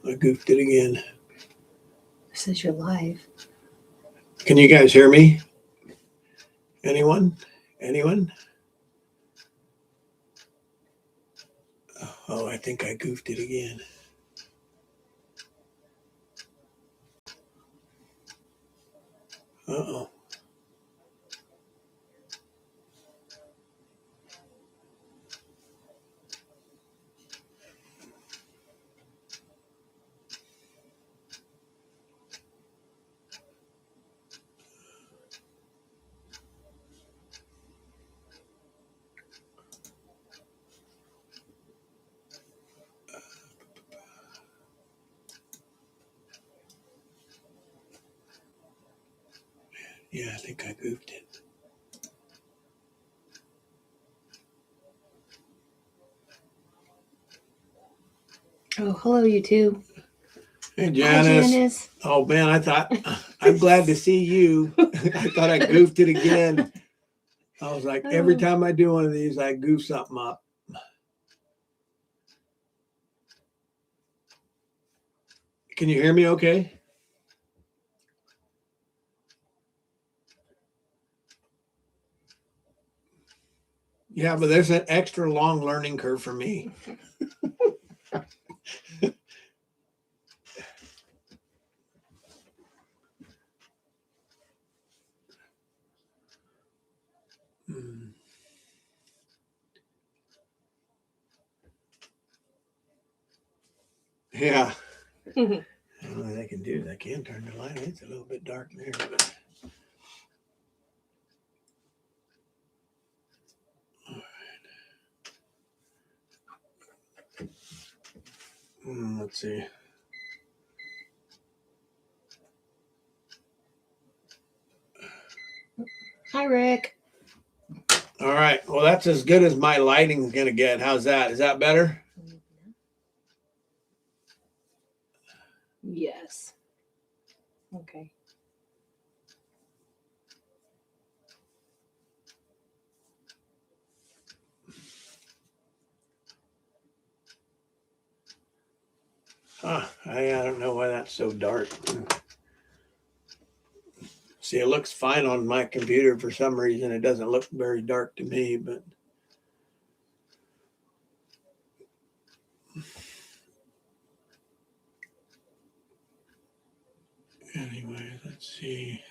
I goofed it again. It says you're live. Can you guys hear me? Anyone? Anyone? Oh, I think I goofed it again. Uh-oh. Yeah, I think I goofed it. Oh, hello, YouTube. Hey, Janice. Hi, Janice. Oh, man, I'm glad to see you. I thought I goofed it again. I was like, every time I do one of these, I goof something up. Can you hear me okay? Yeah, but there's an extra long learning curve for me. Yeah. What I can do is I can turn the light. It's a little bit dark in there, but all right. Let's see. Hi, Rick. All right. Well, that's as good as my lighting's gonna get. How's that? Is that better? Yes. Okay. I don't know why that's so dark. See, it looks fine on my computer for some reason. It doesn't look very dark to me, but anyway, let's see.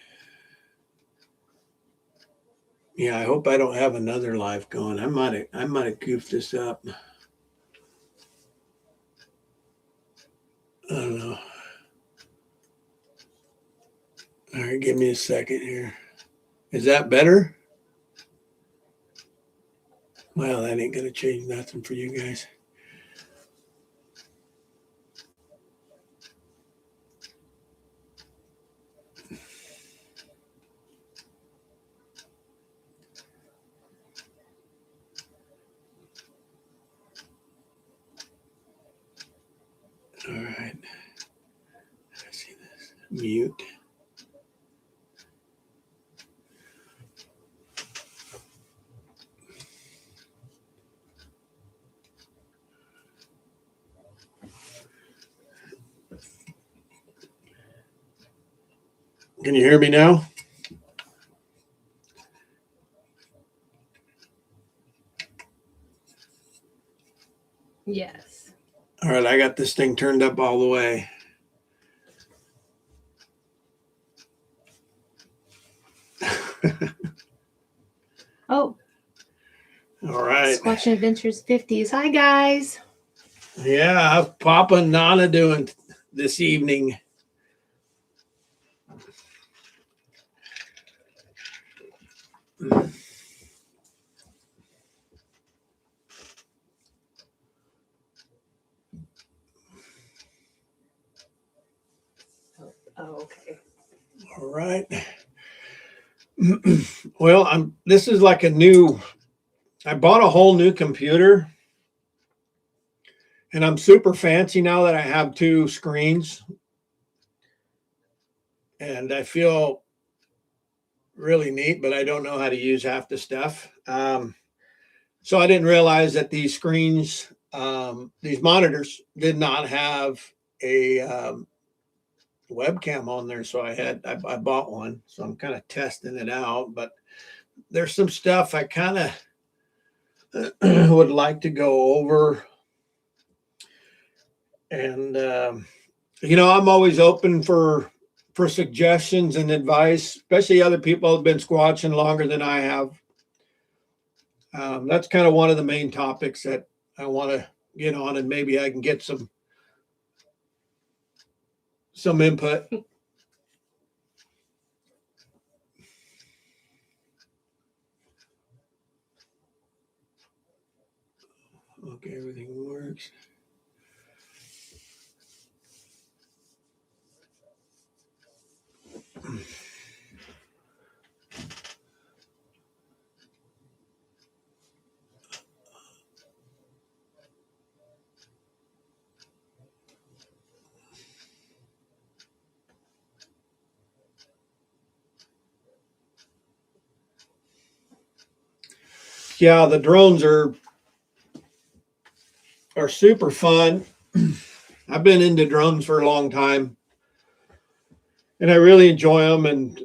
Yeah, I hope I don't have another live going. I might have goofed this up. I don't know. All right, give me a second here. Is that better? Well, that ain't gonna change nothing for you guys. All right. Let's see this. Mute. Can you hear me now? Yes. All right, I got this thing turned up all the way. Oh. All right. Squatch Adventures 50s. Hi, guys. Yeah, how's Papa and Nana doing this evening? Oh, okay. All right. Well, this is like I bought a whole new computer and I'm super fancy now that I have two screens. And I feel really neat, but I don't know how to use half the stuff. So I didn't realize that these screens, these monitors did not have a webcam on there, so I bought one, so I'm kind of testing it out. But there's some stuff I kind of would like to go over, and I'm always open for suggestions and advice, especially other people who have been squatching longer than I have. That's kind of one of the main topics that I want to get on, and maybe I can get some input. Okay, everything works. Yeah, the drones are super fun. I've been into drones for a long time, and I really enjoy them. And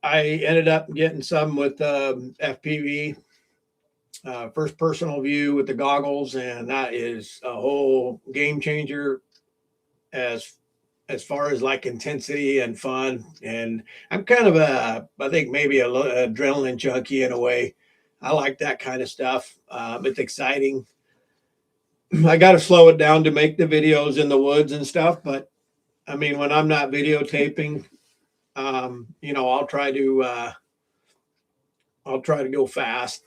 I ended up getting some with FPV, first personal view with the goggles, and that is a whole game changer as far as like intensity and fun. And I'm kind of I think maybe a adrenaline junkie in a way. I like that kind of stuff. It's exciting. I got to slow it down to make the videos in the woods and stuff. But I mean, when I'm not videotaping, I'll try to go fast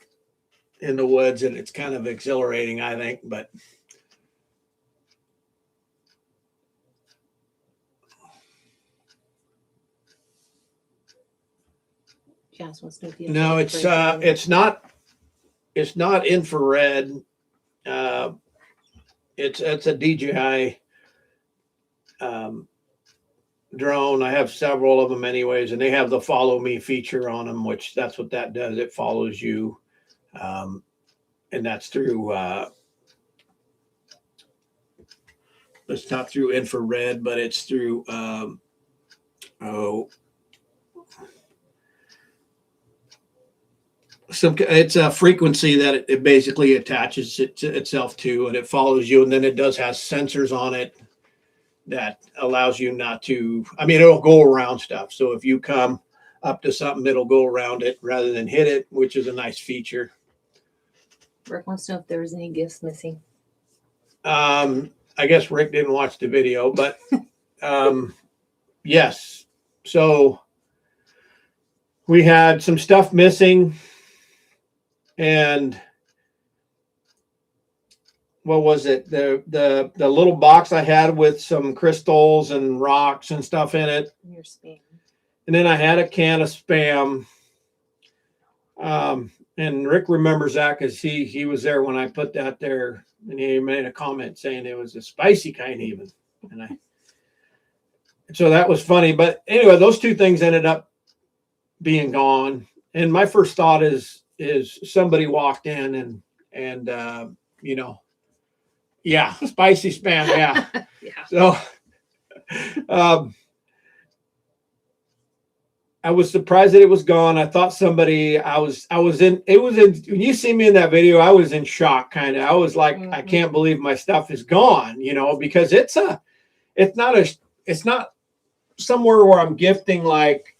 in the woods, and it's kind of exhilarating, I think. But no, it's not infrared. It's a DJI drone. I have several of them anyways, and they have the follow me feature on them, which that's what that does. It follows you. And that's through it's not through infrared, but it's through it's a frequency that it basically attaches itself to, and it follows you. And then it does has sensors on it that allows you not to, I mean, it'll go around stuff. So if you come up to something, it'll go around it rather than hit it, which is a nice feature. Rick wants to know if there was any gifts missing. I guess Rick didn't watch the video, but yes. So we had some stuff missing, and what was it? The little box I had with some crystals and rocks and stuff in it. Your Spam. And then I had a can of Spam. And Rick remembers that because he was there when I put that there, and he made a comment saying it was a spicy kind even. And so that was funny. But anyway, those two things ended up being gone. And my first thought is somebody walked in and yeah, spicy Spam, yeah. Yeah. So I was surprised that it was gone. I thought somebody, when you see me in that video, I was in shock kind of. I was like, I can't believe my stuff is gone, because it's not somewhere where I'm gifting like,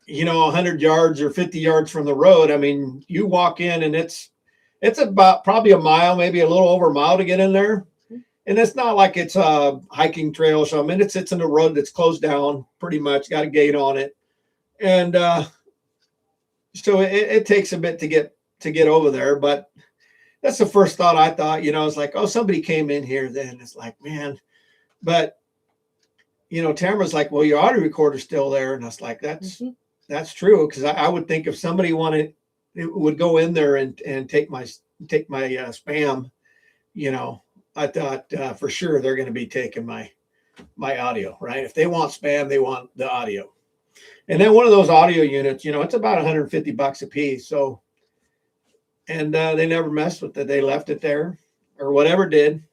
100 yards or 50 yards from the road. I mean, you walk in and it's about probably a mile, maybe a little over a mile to get in there. And it's not like it's a hiking trail. So, I mean, it sits in a road that's closed down pretty much, got a gate on it. And so it takes a bit to get over there. But that's the first thought I thought, it's like, oh, somebody came in here then. It's like, man. But, Tamara's like, well, your audio recorder's still there. And I was like, that's true. Because I would think if somebody would go in there and take my Spam, I thought for sure they're going to be taking my audio, right? If they want Spam, they want the audio. And then one of those audio units, it's about $150 a piece. So, and they never messed with it. They left it there or whatever did.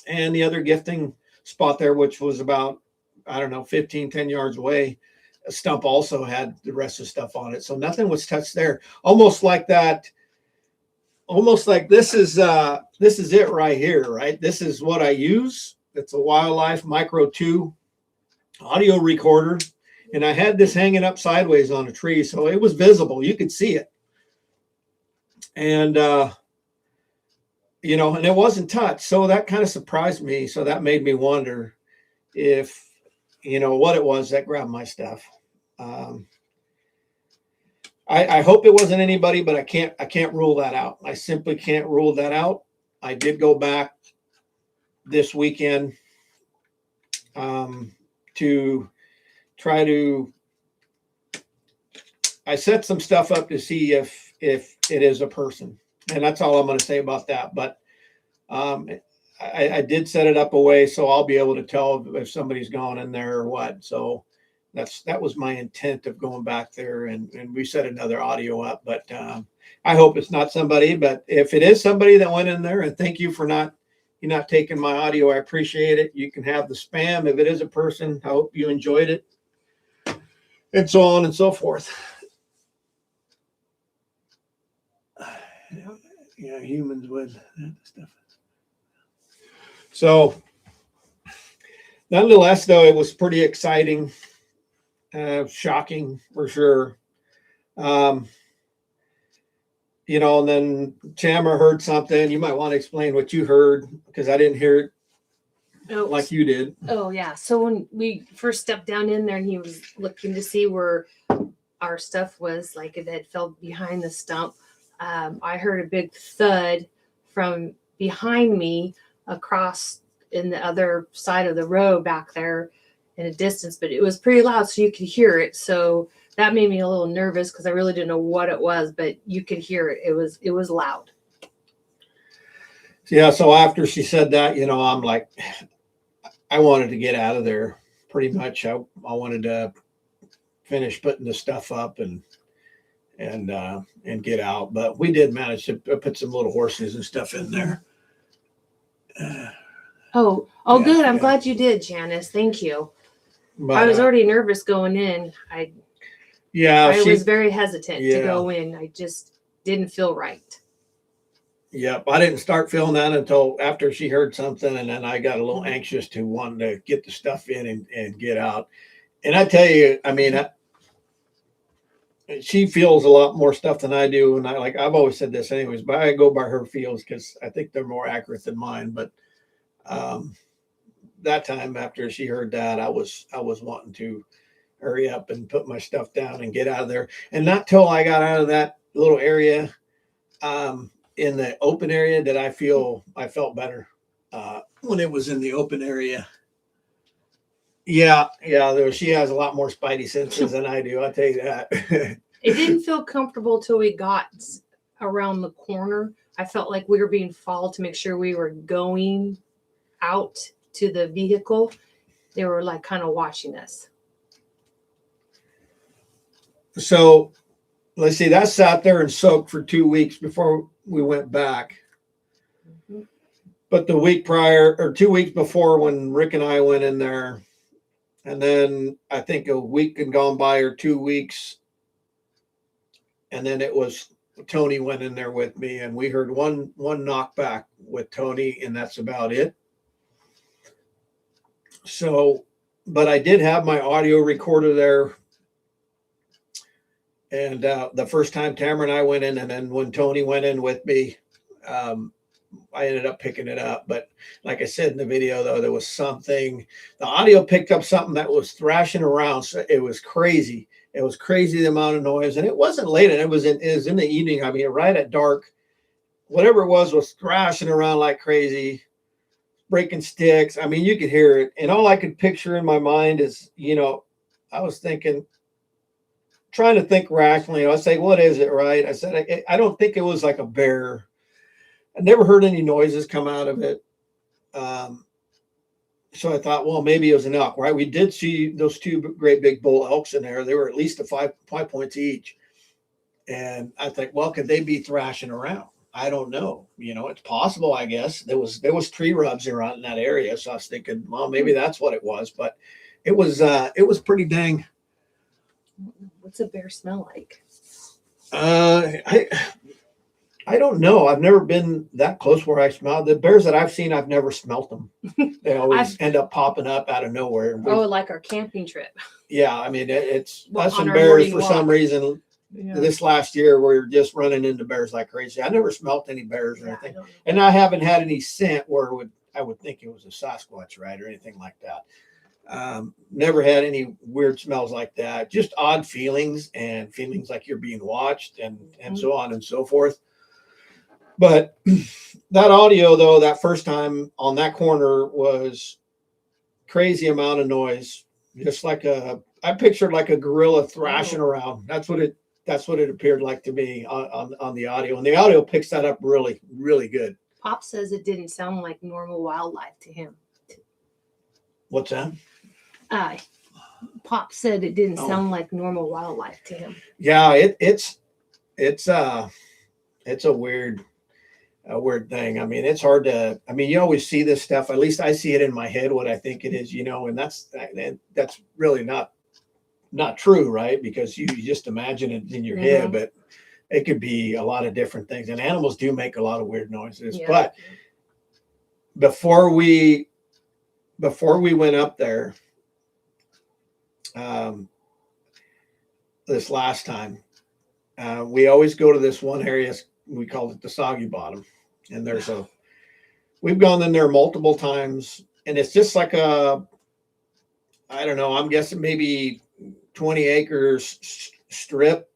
and the other gifting spot there, which was about, I don't know, 10 yards away, a stump also had the rest of the stuff on it. So nothing was touched there. Almost like that, almost like this is it right here, right? This is what I use. It's a Wildlife Micro 2 audio recorder. And I had this hanging up sideways on a tree, so it was visible. You could see it. And, you know, and it wasn't touched. So that kind of surprised me. So that made me wonder if, you know, what it was that grabbed my stuff. I hope it wasn't anybody, but I can't rule that out. I simply can't rule that out. I did go back this weekend to try to, I set some stuff up to see if it is a person, and that's all I'm going to say about that. But I did set it up a way so I'll be able to tell if somebody's gone in there or what. So that was my intent of going back there, and we set another audio up. But I hope it's not somebody. But if it is somebody that went in there, and thank you for not taking my audio, I appreciate it. You can have the spam. If it is a person, I hope you enjoyed it, and so on and so forth. Yeah, humans would that stuff. So, nonetheless, though, it was pretty exciting, shocking for sure. You know, and then Chandler heard something. You might want to explain what you heard, because I didn't hear it like you did. Oh, yeah. So when we first stepped down in there and he was looking to see where our stuff was, like it had fell behind the stump, I heard a big thud from behind me across in the other side of the road back there in a distance, but it was pretty loud, so you could hear it. So that made me a little nervous because I really didn't know what it was, but you could hear it. It was loud. Yeah. So after she said that, you know, I'm like, I wanted to get out of there pretty much. I wanted to finish putting the stuff up and get out, but we did manage to put some little horses and stuff in there. Yeah, good. I'm glad you did, Janice. Thank you. But, I was already nervous going in. I was very hesitant to go in. I just didn't feel right. Yep. I didn't start feeling that until after she heard something, and then I got a little anxious to want to get the stuff in and get out. And I tell you, I mean, she feels a lot more stuff than I do. And I've always said this anyways, but I go by her feels because I think they're more accurate than mine. But that time after she heard that, I was wanting to hurry up and put my stuff down and get out of there. And not till I got out of that little area in the open area did I felt better when it was in the open area. Yeah, she has a lot more spidey senses than I do. I'll tell you that. It didn't feel comfortable till we got around the corner. I felt like we were being followed to make sure we were going out to the vehicle. They were like kind of watching us. So let's see, that sat there and soaked for 2 weeks before we went back. Mm-hmm. But the week prior, or 2 weeks before, when Rick and I went in there, and then I think a week had gone by or 2 weeks. And then it was Tony went in there with me, and we heard one knockback with Tony, and that's about it. So, but I did have my audio recorder there. And the first time Tamara and I went in, and then when Tony went in with me, I ended up picking it up. But like I said in the video, though, there was something, the audio picked up something that was thrashing around. So it was crazy. It was crazy, the amount of noise. And it wasn't late, and it was in the evening. I mean, right at dark, whatever it was thrashing around like crazy, breaking sticks. I mean, you could hear it. And all I could picture in my mind is, you know, I was thinking, trying to think rationally. I was saying, what is it, right? I said, I don't think it was like a bear. I never heard any noises come out of it. So I thought, well, maybe it was an elk, right? We did see those two great big bull elks in there. They were at least 5 points each. And I think, well, could they be thrashing around? I don't know. You know, it's possible. I guess there was tree rubs around in that area, so I was thinking, well, maybe that's what it was. But it was pretty dang. What's a bear smell like? I don't know. I've never been that close where I smell the bears that I've seen. I've never smelt them. They always end up popping up out of nowhere. Oh, like our camping trip. Yeah, I mean it's Well, us on and our bears morning for walk. some reason. Yeah. This last year, we're just running into bears like crazy. I never smelt any bears or Yeah, anything, I don't know. and I haven't had any scent where I would think it was a Sasquatch, right, or anything like that. Never had any weird smells like that. Just odd feelings and feelings like you're being watched and so on and so forth. But that audio, though, that first time on that corner was crazy amount of noise, just like I pictured like a gorilla thrashing around. That's what it appeared like to me on the audio, and the audio picks that up really, really good. Pop says it didn't sound like normal wildlife to him. What's that? Pop said it didn't sound like normal wildlife to him. Yeah, it's a weird thing. I mean, it's hard to. I mean, you always see this stuff. At least I see it in my head what I think it is, and that's really not true, right? Because you just imagine it in your head, but it could be a lot of different things. And animals do make a lot of weird noises. Yeah. But before we went up there, this last time, we always go to this one area. We call it the Soggy Bottom, and we've gone in there multiple times, and it's just like I don't know, I'm guessing maybe 20 acres strip,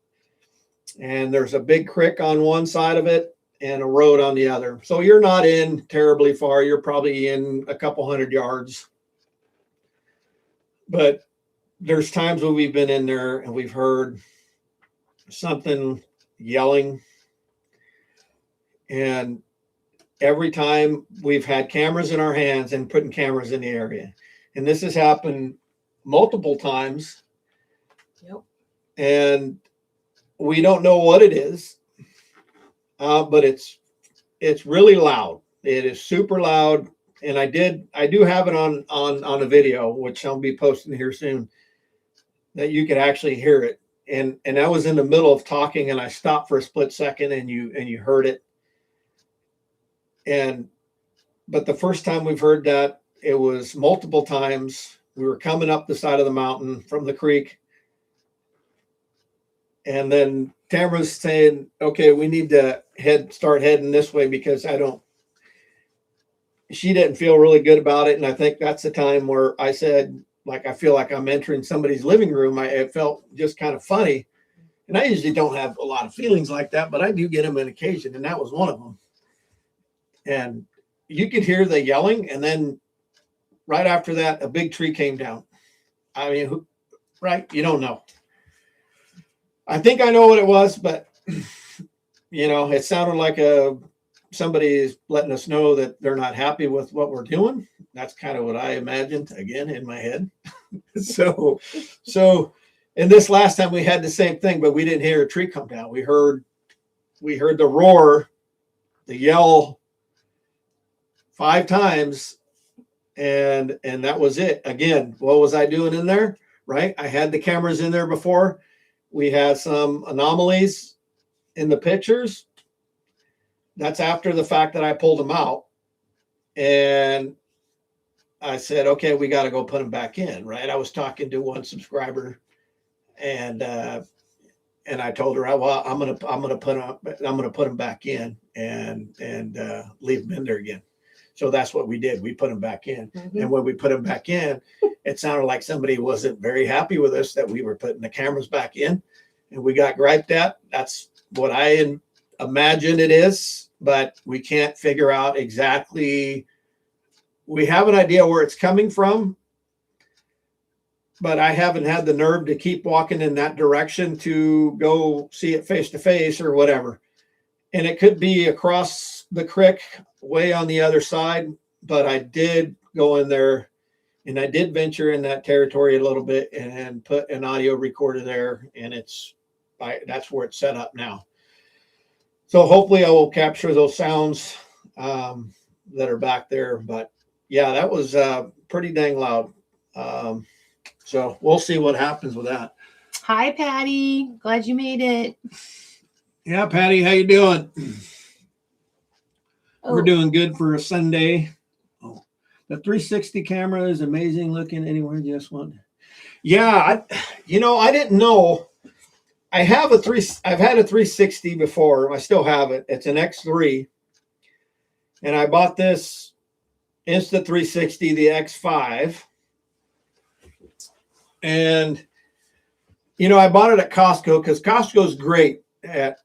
and there's a big creek on one side of it and a road on the other. So you're not in terribly far. You're probably in a couple 100 yards. But there's times when we've been in there and we've heard something yelling. And every time we've had cameras in our hands and putting cameras in the area. And this has happened multiple times. Yep. And we don't know what it is, but it's really loud. It is super loud. And I do have it on a video, which I'll be posting here soon, that you could actually hear it. And I was in the middle of talking and I stopped for a split second and you heard it. But the first time we've heard that, it was multiple times. We were coming up the side of the mountain from the creek. And then Tamara's saying, okay, we need to start heading this way because she didn't feel really good about it. And I think that's the time where I said, like, I feel like I'm entering somebody's living room. It felt just kind of funny. And I usually don't have a lot of feelings like that, but I do get them on occasion. And that was one of them. And you could hear the yelling. And then right after that, a big tree came down. I mean, right? You don't know. I think I know what it was, but it sounded like somebody is letting us know that they're not happy with what we're doing. That's kind of what I imagined again in my head. So, and this last time we had the same thing, but we didn't hear a tree come down. We heard the roar, the yell 5 times, and that was it. Again, what was I doing in there? Right? I had the cameras in there before. We had some anomalies in the pictures. That's after the fact that I pulled them out. And I said, okay, we got to go put them back in, right? I was talking to one subscriber and I told her, well, I'm going to put them back in and leave them in there again. So that's what we did. We put them back in. Mm-hmm. And when we put them back in, it sounded like somebody wasn't very happy with us that we were putting the cameras back in, and we got griped at. That's what I imagine it is, but we can't figure out exactly. We have an idea where it's coming from, but I haven't had the nerve to keep walking in that direction to go see it face to face or whatever. And it could be across the creek way on the other side, but I did go in there and I did venture in that territory a little bit and put an audio recorder there, and that's where it's set up now. So hopefully I will capture those sounds that are back there. But yeah, that was pretty dang loud. So we'll see what happens with that. Hi, Patty. Glad you made it. Yeah, Patty, how you doing? Oh. We're doing good for a Sunday. Oh, the 360 camera is amazing looking anywhere. Just one. Yeah, I didn't know. I've had a 360 before. I still have it. It's an X3. And I bought this Insta360, the X5. And, I bought it at Costco because Costco's great at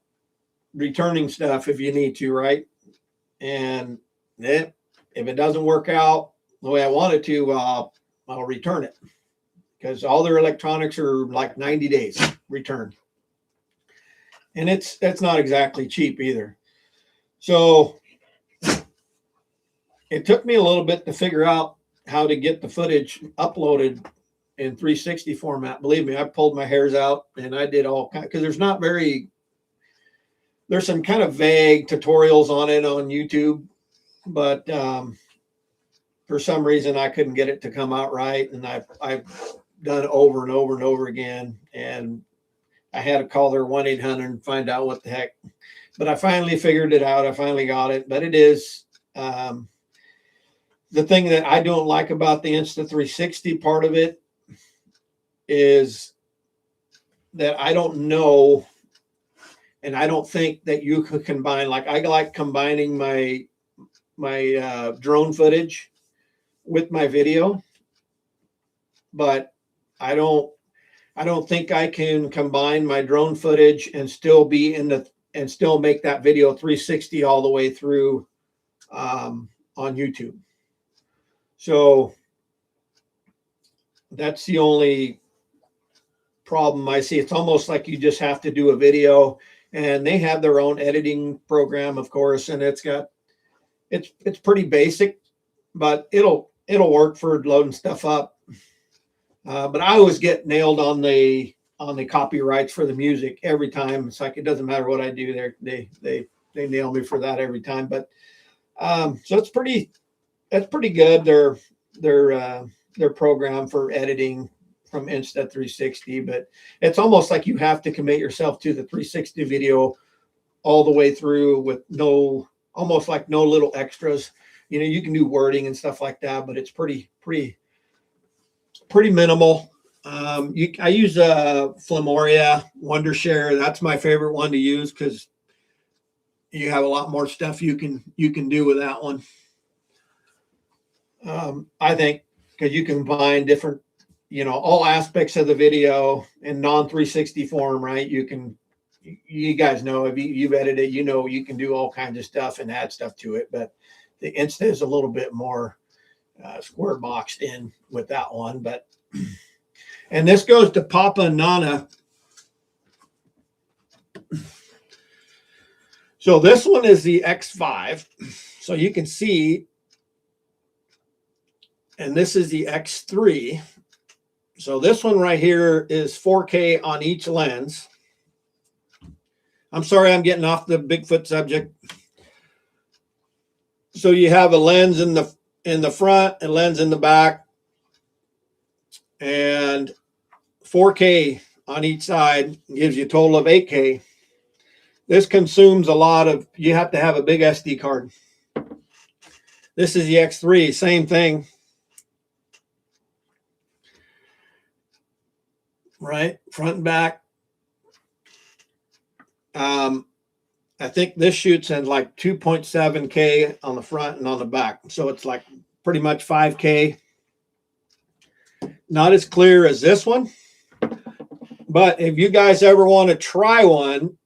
returning stuff if you need to, right? And if it doesn't work out the way I want it to, I'll return it because all their electronics are like 90 days return. And it's not exactly cheap either. So it took me a little bit to figure out how to get the footage uploaded in 360 format. Believe me, I pulled my hairs out and I did all kinds, because there's some kind of vague tutorials on it on YouTube, but for some reason I couldn't get it to come out right. And I've done it over and over and over again. And I had to call their 1-800 and find out what the heck, but I finally figured it out. I finally got it, but it is, the thing that I don't like about the Insta360 part of it is that I don't know. And I don't think that you could combine, like I like combining my drone footage with my video, but I don't think I can combine my drone footage and still make that video 360 all the way through on YouTube. So that's the only problem I see. It's almost like you just have to do a video. And they have their own editing program, of course, and it's pretty basic, but it'll work for loading stuff up. But I always get nailed on the copyrights for the music every time. It's like it doesn't matter what I do, they nail me for that every time. But so it's pretty good. Their program for editing from Insta360, but it's almost like you have to commit yourself to the 360 video all the way through with almost like no little extras. You can do wording and stuff like that, but it's pretty minimal. I use Flamoria Wondershare. That's my favorite one to use because you have a lot more stuff you can do with that one. I think because you can combine different, all aspects of the video in non-360 form, right? You guys know, if you've edited, you can do all kinds of stuff and add stuff to it, but the Insta is a little bit more square boxed in with that one. But, and this goes to Papa and Nana. So this one is the X5. So you can see, and this is the X3. So this one right here is 4K on each lens. I'm sorry, I'm getting off the Bigfoot subject. So you have a lens in the front and lens in the back, and 4K on each side gives you a total of 8K. This consumes a lot of, you have to have a big SD card. This is the X3, same thing. Right, front and back. I think this shoots at like 2.7K on the front and on the back. So it's like pretty much 5K. Not as clear as this one. But if you guys ever want to try one,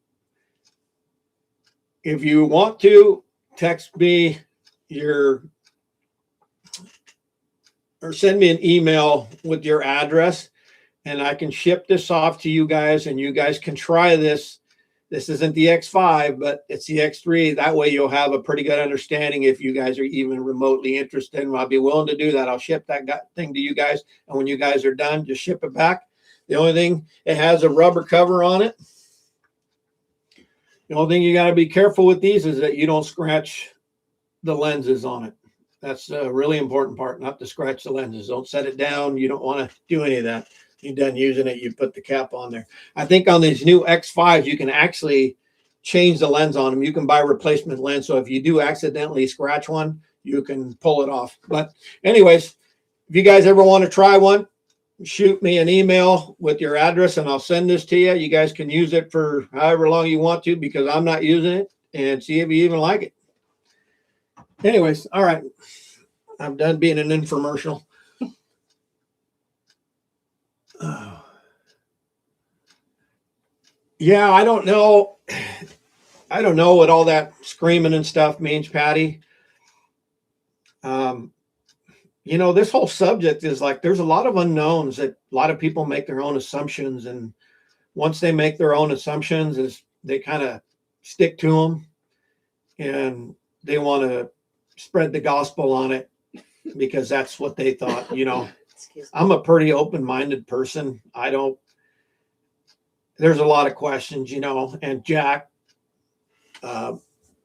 if you want to, text me or send me an email with your address, and I can ship this off to you guys, and you guys can try this. This isn't the X5, but it's the X3. That way you'll have a pretty good understanding if you guys are even remotely interested. And I'll be willing to do that. I'll ship that thing to you guys. And when you guys are done, just ship it back. The only thing, it has a rubber cover on it. The only thing you got to be careful with these is that you don't scratch the lenses on it. That's a really important part, not to scratch the lenses. Don't set it down. You don't want to do any of that. You're done using it, you put the cap on there. I think on these new X5s, you can actually change the lens on them. You can buy replacement lens. So if you do accidentally scratch one, you can pull it off. But anyways, if you guys ever want to try one, shoot me an email with your address and I'll send this to you. You guys can use it for however long you want to, because I'm not using it, and see if you even like it. Anyways, all right. I'm done being an infomercial. Yeah, I don't know. I don't know what all that screaming and stuff means, Patty. You know, this whole subject is like, there's a lot of unknowns that a lot of people make their own assumptions. And once they make their own assumptions, is they kind of stick to them and they want to spread the gospel on it because that's what they thought, you know. I'm a pretty open-minded person. There's a lot of questions, you know, and Jack,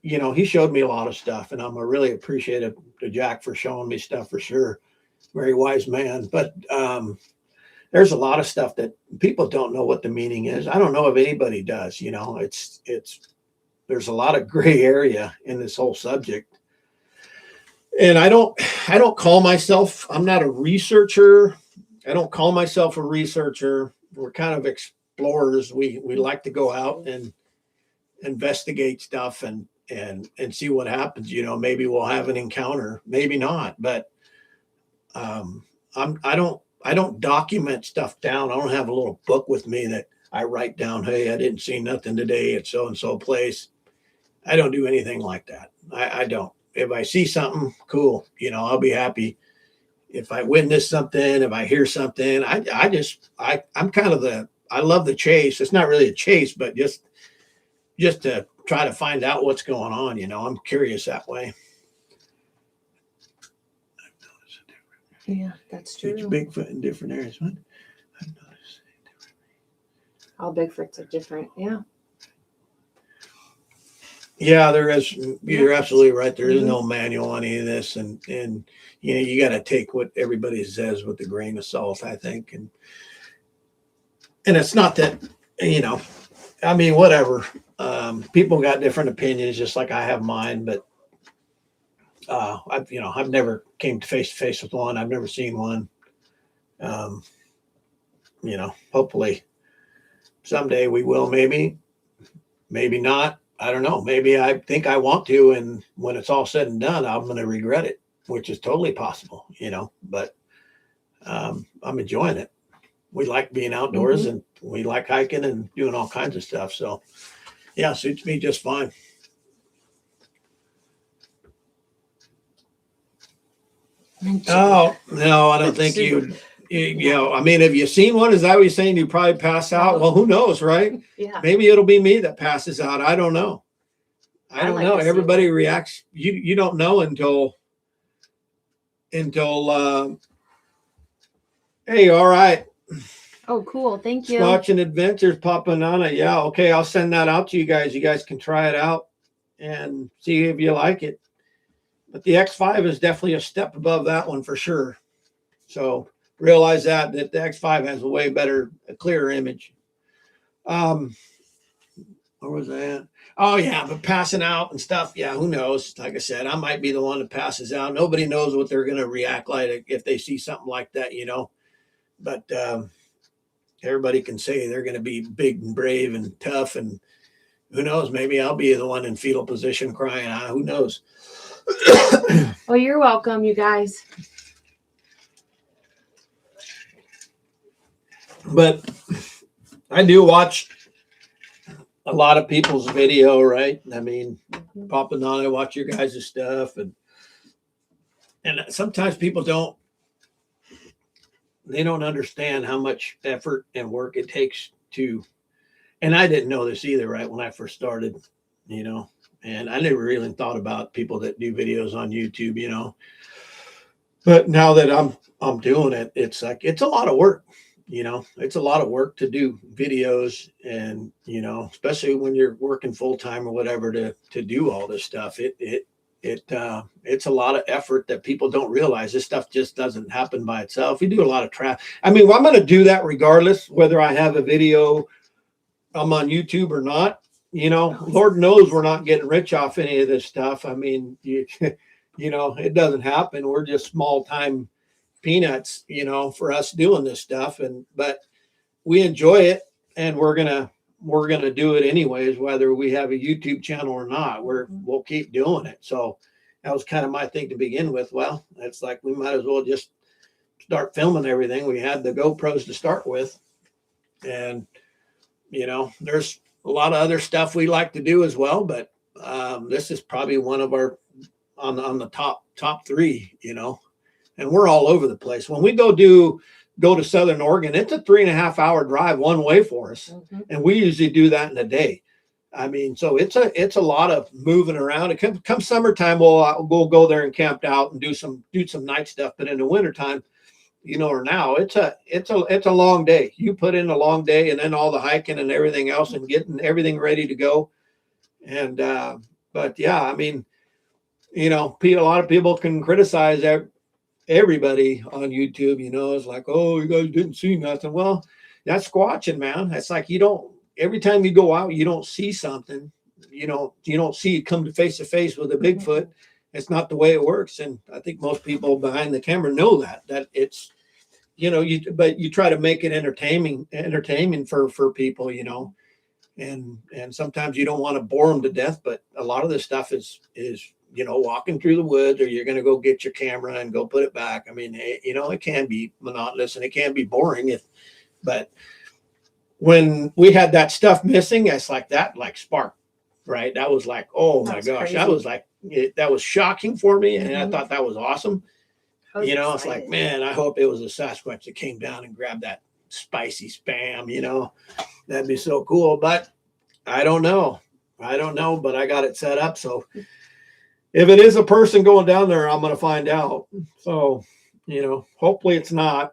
you know, he showed me a lot of stuff, and I'm really appreciative to Jack for showing me stuff for sure. Very wise man. But there's a lot of stuff that people don't know what the meaning is. I don't know if anybody does, you know. There's a lot of gray area in this whole subject. And I don't call myself, I'm not a researcher. I don't call myself a researcher. We're kind of explorers. We like to go out and investigate stuff and see what happens. You know, maybe we'll have an encounter, maybe not, but I don't document stuff down. I don't have a little book with me that I write down, hey, I didn't see nothing today at so-and-so place. I don't do anything like that. I don't. If I see something, cool. You know, I'll be happy. If I witness something, if I hear something, I'm kind of I love the chase. It's not really a chase, but just to try to find out what's going on. You know, I'm curious that way. Yeah, that's true. Each Bigfoot in different areas. What? I've noticed different. All Bigfoots are different. Yeah. Yeah, there is. You're absolutely right. There is no manual on any of this, and you know, you got to take what everybody says with a grain of salt, I think. And it's not that, you know, I mean, whatever. People got different opinions, just like I have mine. But I've never came face to face with one. I've never seen one. You know, hopefully someday we will. Maybe not. I don't know. Maybe I think I want to, and when it's all said and done, I'm going to regret it, which is totally possible, you know. But I'm enjoying it. We like being outdoors, and we like hiking and doing all kinds of stuff. So, yeah, suits me just fine. Oh no, I don't think you know. I mean, have you seen one? Is that what you're saying? You probably pass out. Well, who knows, right? Yeah. Maybe it'll be me that passes out. I don't know. I don't know. Everybody reacts. You don't know until. Hey, all right. Oh, cool. Thank you. Watching Adventures, Papa Nana. Yeah, okay. I'll send that out to you guys. You guys can try it out and see if you like it. But the X5 is definitely a step above that one for sure. So realize that the X5 has a way better, a clearer image. Where was I at? Oh yeah, but passing out and stuff. Yeah, who knows? Like I said, I might be the one that passes out. Nobody knows what they're going to react like if they see something like that, you know. But everybody can say they're going to be big and brave and tough, and who knows? Maybe I'll be the one in fetal position crying. Who knows? Well, you're welcome, you guys. But I do watch a lot of people's video, right? I mean, Papa and I watch your guys' stuff, and sometimes people don't understand how much effort and work it takes to, and I didn't know this either, right? When I first started, you know, and I never really thought about people that do videos on YouTube, you know, but now that I'm doing it, it's like, it's a lot of work. you know, it's a lot of work to do videos, and, you know, especially when you're working full time or whatever to do all this stuff. It's a lot of effort that people don't realize. This stuff just doesn't happen by itself. We do a lot of traffic. I mean, I'm going to do that regardless whether I have a video I'm on YouTube or not. You know, Lord knows we're not getting rich off any of this stuff. I mean, you know, it doesn't happen. We're just small time peanuts, you know, for us doing this stuff. But we enjoy it, and we're gonna do it anyways, whether we have a YouTube channel or not. We'll keep doing it. So that was kind of my thing to begin with. Well, it's like we might as well just start filming everything. We had the GoPros to start with, and you know, there's a lot of other stuff we like to do as well, but this is probably one of our on the top three, you know, and we're all over the place. When we go to Southern Oregon, it's a 3.5 hour drive one way for us. And we usually do that in a day. I mean, so it's a lot of moving around. It come summertime, we'll go there and camp out and do some night stuff. But in the wintertime, you know, or now it's a long day. You put in a long day, and then all the hiking and everything else and getting everything ready to go. And, but yeah, I mean, you know, a lot of people can criticize everybody on YouTube, you know, it's like, oh, you guys didn't see nothing. Well, that's squatching, man. It's like, every time you go out, you don't see something, you don't see it come to face with a Bigfoot. It's not the way it works. And I think most people behind the camera know that it's, you know, but you try to make it entertaining for people, you know, and sometimes you don't want to bore them to death, but a lot of this stuff is, you know, walking through the woods, or you're going to go get your camera and go put it back. I mean, you know, it can be monotonous and it can be boring but when we had that stuff missing, it's like that, like spark, right? That was like, oh my gosh, crazy. That was like, that was shocking for me. And I thought that was awesome. You know, it's like, man, I hope it was a Sasquatch that came down and grabbed that spicy spam, you know, that'd be so cool. But I don't know, but I got it set up. So if it is a person going down there, I'm going to find out. So, you know, hopefully it's not.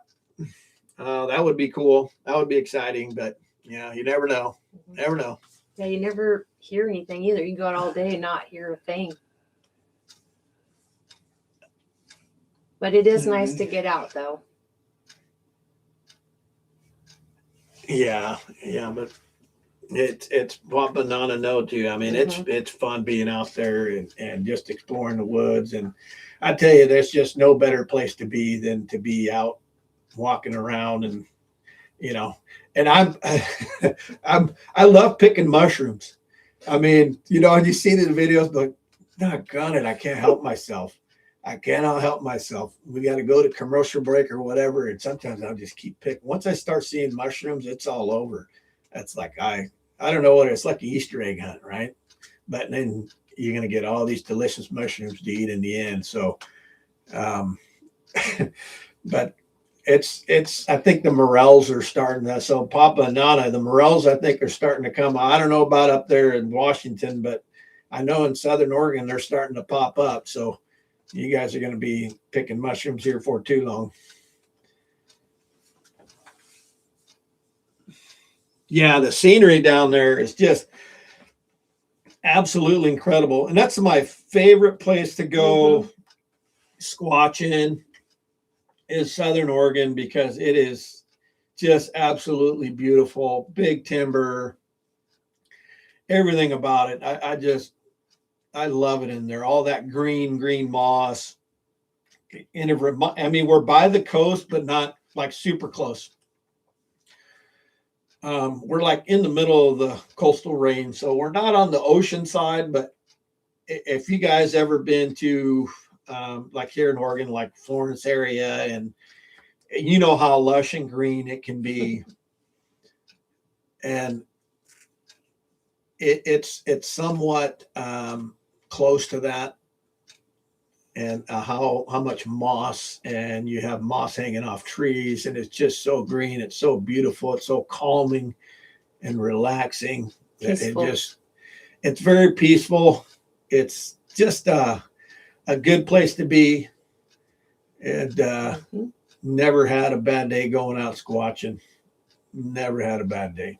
That would be cool. That would be exciting. But yeah, you never know. Never know. Yeah, you never hear anything either. You can go out all day and not hear a thing. But it is nice to get out, though. Yeah, but it's what banana no too. I mean, it's fun being out there and just exploring the woods. And I tell you, there's just no better place to be than to be out walking around, and you know. And I love picking mushrooms. I mean, you know, and you see the videos, but doggone it, I can't help myself. I cannot help myself. We got to go to commercial break or whatever, and sometimes I'll just keep picking. Once I start seeing mushrooms, it's all over. That's like I don't know what it's like, an Easter egg hunt, right? But then you're gonna get all these delicious mushrooms to eat in the end. So, but it's I think the morels are starting to. So Papa and Nana, the morels I think are starting to come. I don't know about up there in Washington, but I know in Southern Oregon they're starting to pop up. So you guys are going to be picking mushrooms here for too long. Yeah, the scenery down there is just absolutely incredible. And that's my favorite place to go squatching is Southern Oregon, because it is just absolutely beautiful. Big timber, everything about it. I love it in there. All that green moss. And I mean, we're by the coast, but not like super close. We're like in the middle of the coastal range. So we're not on the ocean side, but if you guys ever been to like here in Oregon, like Florence area, and you know how lush and green it can be. And it's somewhat close to that, and how much moss, and you have moss hanging off trees, and it's just so green. It's so beautiful. It's so calming and relaxing. It's very peaceful. It's just a good place to be. And never had a bad day going out squatching. Never had a bad day.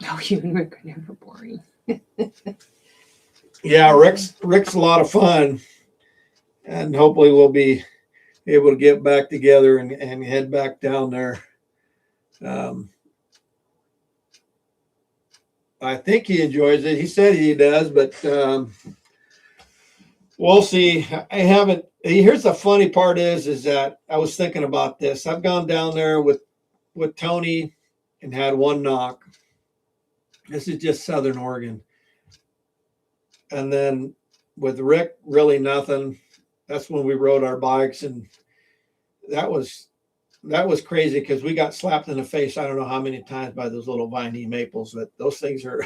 No, you and Rick are never boring. Yeah, Rick's a lot of fun, and hopefully we'll be able to get back together and head back down there. I think he enjoys it. He said he does, but we'll see. I haven't. Here's the funny part is that I was thinking about this. I've gone down there with Tony and had one knock. This is just Southern Oregon. And then with Rick, really nothing. That's when we rode our bikes, and that was crazy because we got slapped in the face. I don't know how many times by those little viney maples. But those things are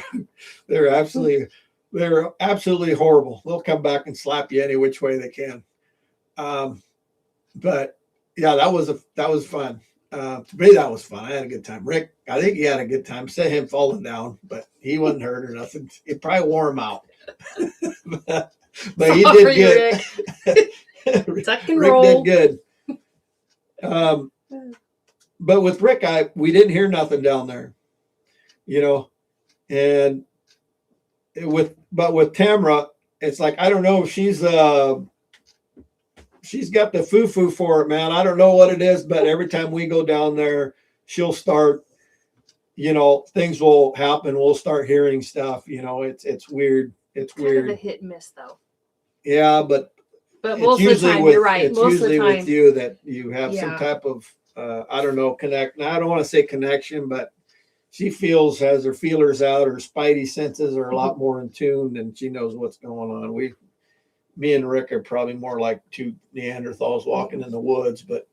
they're absolutely horrible. They'll come back and slap you any which way they can. But yeah, that was fun. To me, that was fun. I had a good time. Rick, I think he had a good time. Said him falling down, but he wasn't hurt or nothing. It probably wore him out. but he did good. Tuck and Rick roll. did good. But with Rick, we didn't hear nothing down there, and with Tamara, it's like, I don't know if she's got the foo-foo for it, man. I don't know what it is, but every time we go down there, she'll start, things will happen. We'll start hearing stuff, it's weird. It's kind weird. of a hit and miss though. Yeah, but most of the time, you're right. It's most of the usually time, with you that you have some type of, I don't know, connect. Now, I don't want to say connection, but she has her feelers out. Her spidey senses are a lot more in tune, and she knows what's going on. Me and Rick are probably more like two Neanderthals walking in the woods, but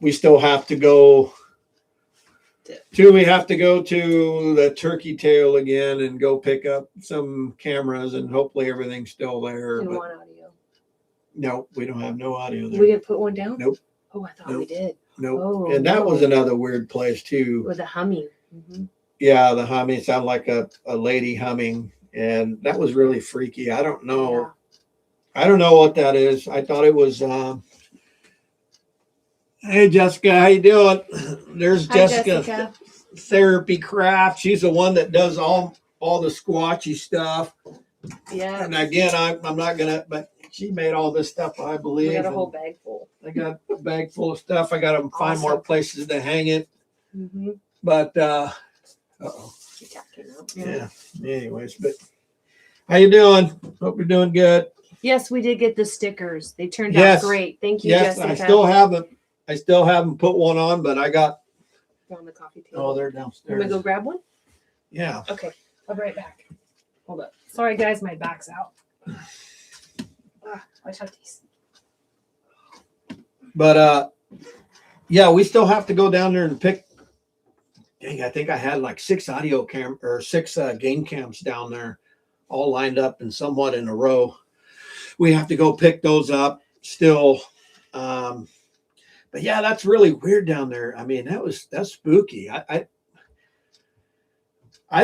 we still have to go. We have to go to the Turkey Tail again and go pick up some cameras, and hopefully everything's still there. And one audio. No, we don't have no audio there. We didn't put one down? Nope. Oh, I thought we did. Nope. Oh, and that was another weird place too. With the humming. Mm-hmm. Yeah, the humming sounded like a lady humming, and that was really freaky. I don't know. Yeah. I don't know what that is. I thought it was. Hey, Jessica, how you doing? There's Jessica. Therapy Craft. She's the one that does all the squatchy stuff. Yeah. And again, I'm not gonna, but she made all this stuff, I believe. We got a whole bag full. I got a bag full of stuff. I got to find more places to hang it. Mm-hmm. But Yeah. Anyways, but how you doing? Hope you're doing good. Yes, we did get the stickers. They turned out great. Thank you, yes, Jessica. I still haven't put one on, but I got. They're on the coffee table. Oh, they're downstairs. Let me go grab one. Yeah. Okay, I'll be right back. Hold up. Sorry, guys, my back's out. I touch these. But we still have to go down there and pick. Dang, I think I had like 6 game cams down there, all lined up and somewhat in a row. We have to go pick those up still. But yeah, that's really weird down there. I mean, that's spooky. I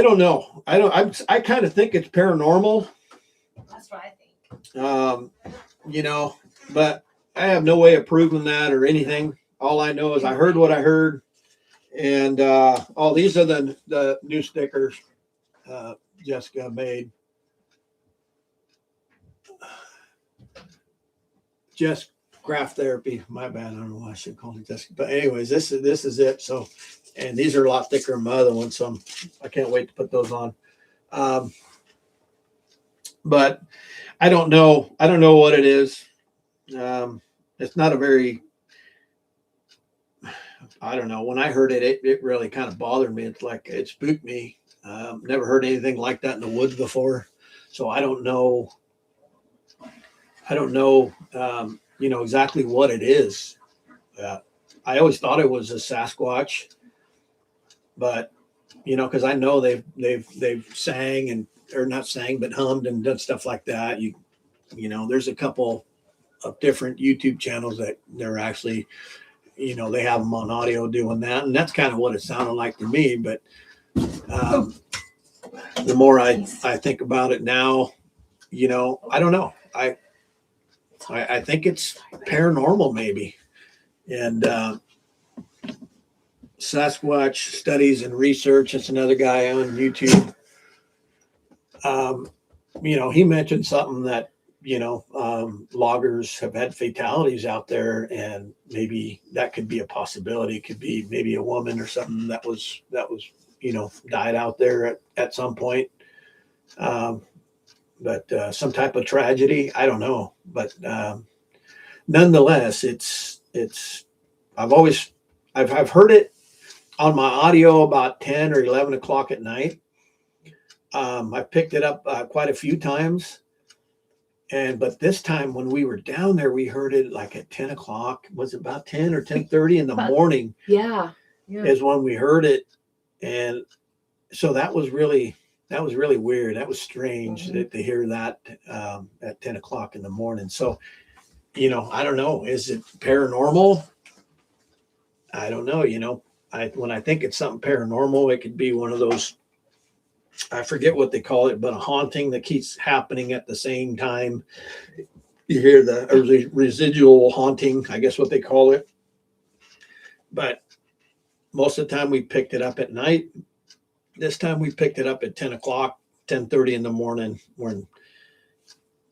don't know. I kind of think it's paranormal. That's what I think. But I have no way of proving that or anything. All I know is I heard what I heard. And these are the new stickers Jessica made. Just craft therapy. My bad. I don't know why I should call it Jessica. But anyways, this is it. So, and these are a lot thicker than my other ones, so I can't wait to put those on. But I don't know. I don't know what it is. It's not a very. I don't know. When I heard it, it really kind of bothered me. It's like it spooked me. Never heard anything like that in the woods before, so I don't know. Exactly what it is. I always thought it was a Sasquatch, but because I know they've sang or not sang, but hummed and done stuff like that. There's a couple of different YouTube channels that they're actually, they have them on audio doing that, and that's kind of what it sounded like to me. But the more I think about it now, you know, I don't know. I think it's paranormal maybe. And Sasquatch Studies and Research, it's another guy on YouTube. You know, he mentioned something that, you know, loggers have had fatalities out there, and maybe that could be a possibility. It could be maybe a woman or something that was, you know, died out there at some point. But some type of tragedy, I don't know. But nonetheless, I've heard it on my audio about 10 or 11 o'clock at night. I've picked it up quite a few times. But this time when we were down there, we heard it like at 10 o'clock. Was it about 10 or 10:30 in the morning? Yeah. Is when we heard it. And so that was really weird. That was strange to hear that at 10 o'clock in the morning. So, you know, I don't know. Is it paranormal? I don't know. You know, when I think it's something paranormal, it could be one of those, I forget what they call it, but a haunting that keeps happening at the same time. You hear the residual haunting, I guess what they call it. But most of the time we picked it up at night. This time we picked it up at 10 o'clock, 10:30 in the morning, when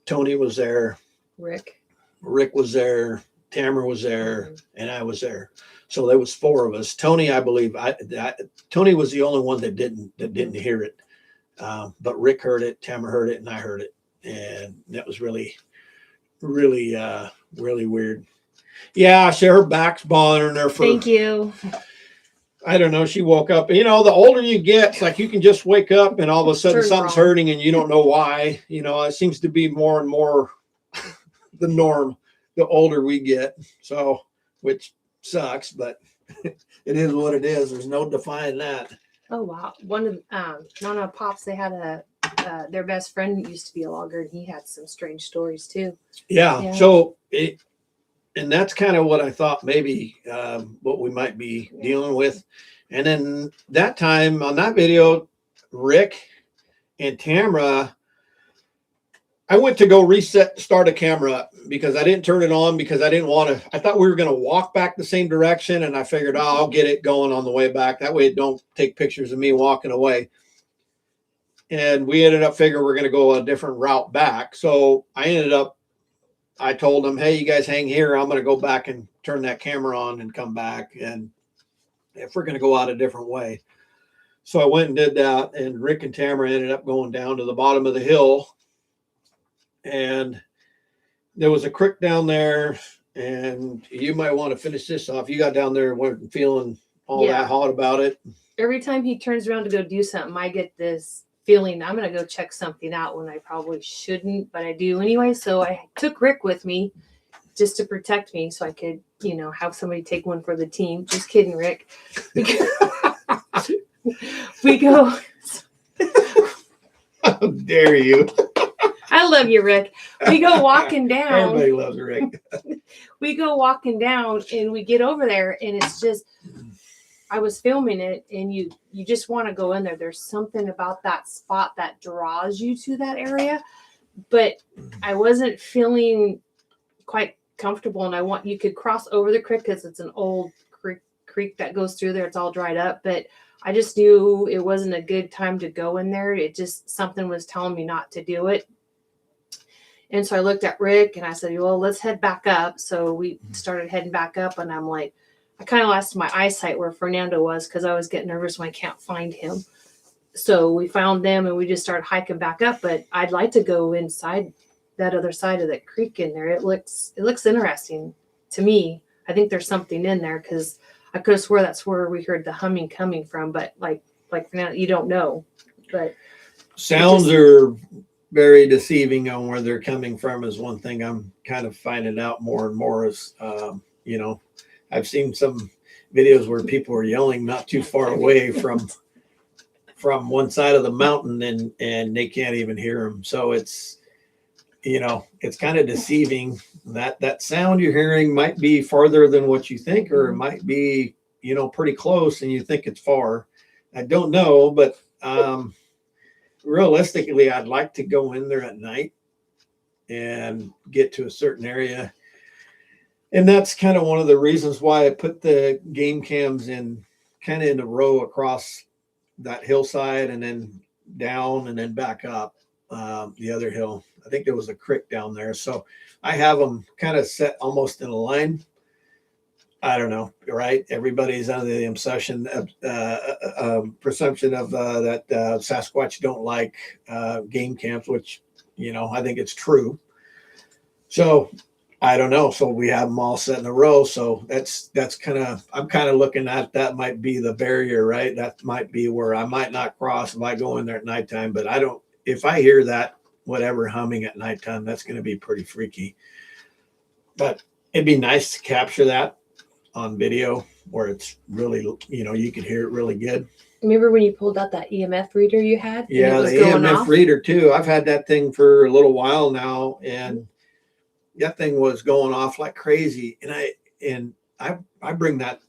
Tony was there. Rick was there. Tamara was there, and I was there. So there was 4 of us. Tony, I believe, Tony was the only one that didn't hear it. But Rick heard it, Tamara heard it, and I heard it. And that was really weird. Yeah, her back's bothering her for. Thank you. I don't know. She woke up. You know, the older you get, it's like you can just wake up and all of a sudden something's hurting and you don't know why. You know, it seems to be more and more the norm the older we get. So, which sucks, but it is what it is. There's no defying that. Oh wow! One of Nana Pops, they had their best friend used to be a logger, and he had some strange stories too. Yeah. So and that's kind of what I thought maybe what we might be dealing with. And then that time on that video, Rick and Tamara, I went to go start a camera because I didn't turn it on because I didn't want to. I thought we were going to walk back the same direction, and I figured, I'll get it going on the way back. That way it don't take pictures of me walking away. And we ended up figuring we're going to go a different route back. So I told them, hey, you guys hang here. I'm going to go back and turn that camera on and come back. And if we're going to go out a different way. So I went and did that. And Rick and Tamara ended up going down to the bottom of the hill. And there was a creek down there. And you might want to finish this off. You got down there and weren't feeling all that hot about it. Every time he turns around to go do something, I get this feeling I'm going to go check something out when I probably shouldn't, but I do anyway. So I took Rick with me just to protect me so I could, you know, have somebody take one for the team. Just kidding, Rick. We go. How dare you? I love you, Rick. We go walking down. Everybody loves Rick. We go walking down and we get over there and it's just, I was filming it and you just want to go in there. There's something about that spot that draws you to that area, but I wasn't feeling quite comfortable. And you could cross over the creek because it's an old creek that goes through there. It's all dried up, but I just knew it wasn't a good time to go in there. It just, something was telling me not to do it. And so I looked at Rick and I said, well, let's head back up. So we started heading back up and I'm like, I kind of lost my eyesight where Fernando was because I was getting nervous when I can't find him. So we found them and we just started hiking back up. But I'd like to go inside that other side of that creek in there. It looks interesting to me. I think there's something in there because I could have swore that's where we heard the humming coming from. But like Fernando, you don't know. But sounds are very deceiving on where they're coming from is one thing I'm kind of finding out more and more is, you know, I've seen some videos where people are yelling not too far away from one side of the mountain and they can't even hear them. So it's, you know, it's kind of deceiving that sound you're hearing might be farther than what you think, or it might be, you know, pretty close and you think it's far. I don't know, but realistically, I'd like to go in there at night and get to a certain area. And that's kind of one of the reasons why I put the game cams in kind of in a row across that hillside and then down and then back up the other hill. I think there was a creek down there. So I have them kind of set almost in a line. I don't know, right? Everybody's under the presumption of that Sasquatch don't like game camps, which, you know, I think it's true. So I don't know. So we have them all set in a row. So that's kind of, I'm kind of looking at that might be the barrier, right? That might be where I might not cross if I go in there at nighttime, but I don't, if I hear that, whatever humming at nighttime, that's going to be pretty freaky. But it'd be nice to capture that on video where it's really, you know, you could hear it really good. Remember when you pulled out that EMF reader you had? Yeah, the EMF reader too. I've had that thing for a little while now, and that thing was going off like crazy. And I bring that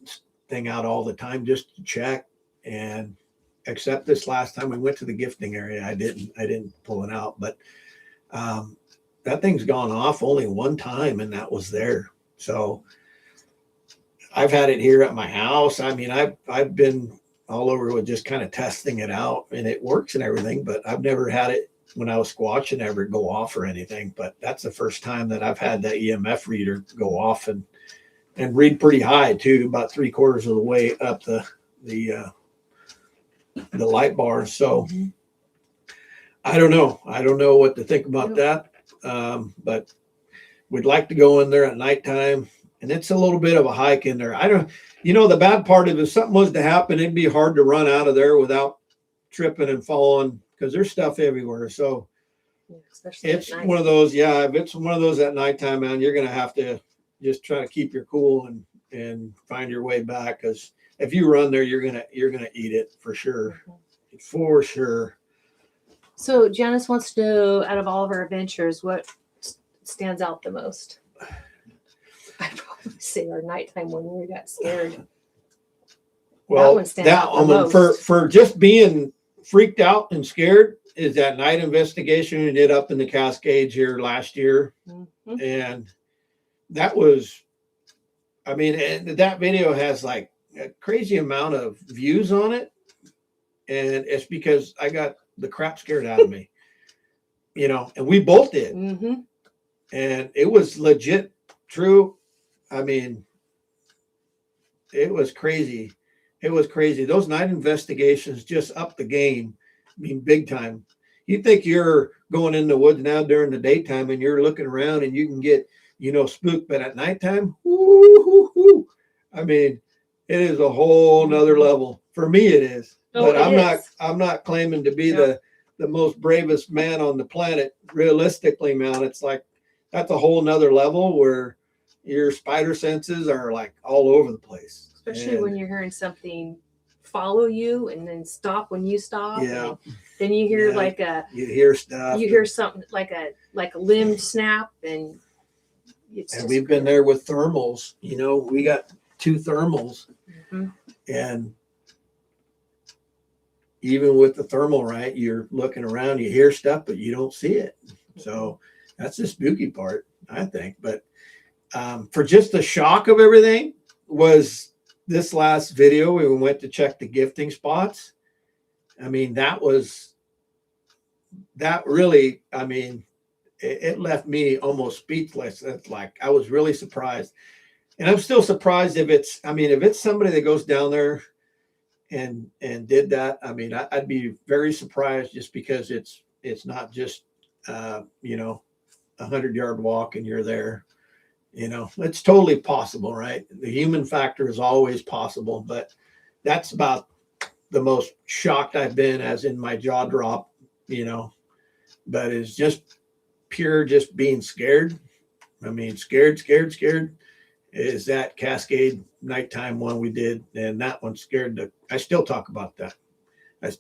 thing out all the time just to check. And except this last time we went to the gifting area, I didn't pull it out. But that thing's gone off only one time, and that was there. So I've had it here at my house. I mean, I've been all over with just kind of testing it out, and it works and everything, but I've never had it when I was squatching ever go off or anything. But that's the first time that I've had that EMF reader go off and read pretty high too, about 3/4 of the way up the light bar. So I don't know what to think about that. But we'd like to go in there at nighttime. And it's a little bit of a hike in there. I don't, you know, the bad part of it, if something was to happen, it'd be hard to run out of there without tripping and falling because there's stuff everywhere. So it's one of those, yeah, if it's one of those at nighttime, man, you're going to have to just try to keep your cool and find your way back. Because if you run there, you're going to eat it for sure. For sure. So Janice wants to know, out of all of our adventures, what stands out the most? I'd probably say our nighttime when we got scared. Well, for just being freaked out and scared is that night investigation we did up in the Cascades here last year. And that was, I mean, and that video has like a crazy amount of views on it. And it's because I got the crap scared out of me, you know, and we both did. And it was legit true. I mean, it was crazy. It was crazy. Those night investigations just upped the game. I mean, big time. You think you're going in the woods now during the daytime and you're looking around and you can get, you know, spooked, but at nighttime, woo. I mean, it is a whole nother level. For me, it is. But I'm not claiming to be the most bravest man on the planet. Realistically, man, it's like that's a whole nother level where your spider senses are like all over the place. Especially when you're hearing something follow you and then stop when you stop. Yeah. Then you hear you hear stuff. You hear something like a limb snap, and we've been there with thermals. You know, we got 2 thermals, and even with the thermal, right, you're looking around, you hear stuff, but you don't see it. So that's the spooky part, I think. But for just the shock of everything was this last video. We went to check the gifting spots. I mean, that really, I mean, it left me almost speechless. It's like, I was really surprised. And I'm still surprised if it's somebody that goes down there and did that. I mean, I'd be very surprised just because it's not just, you know, 100-yard walk and you're there. You know, it's totally possible, right? The human factor is always possible, but that's about the most shocked I've been, as in my jaw drop, you know, but it's just pure, just being scared. I mean, scared is that Cascade nighttime one we did. And that one I still talk about that. Because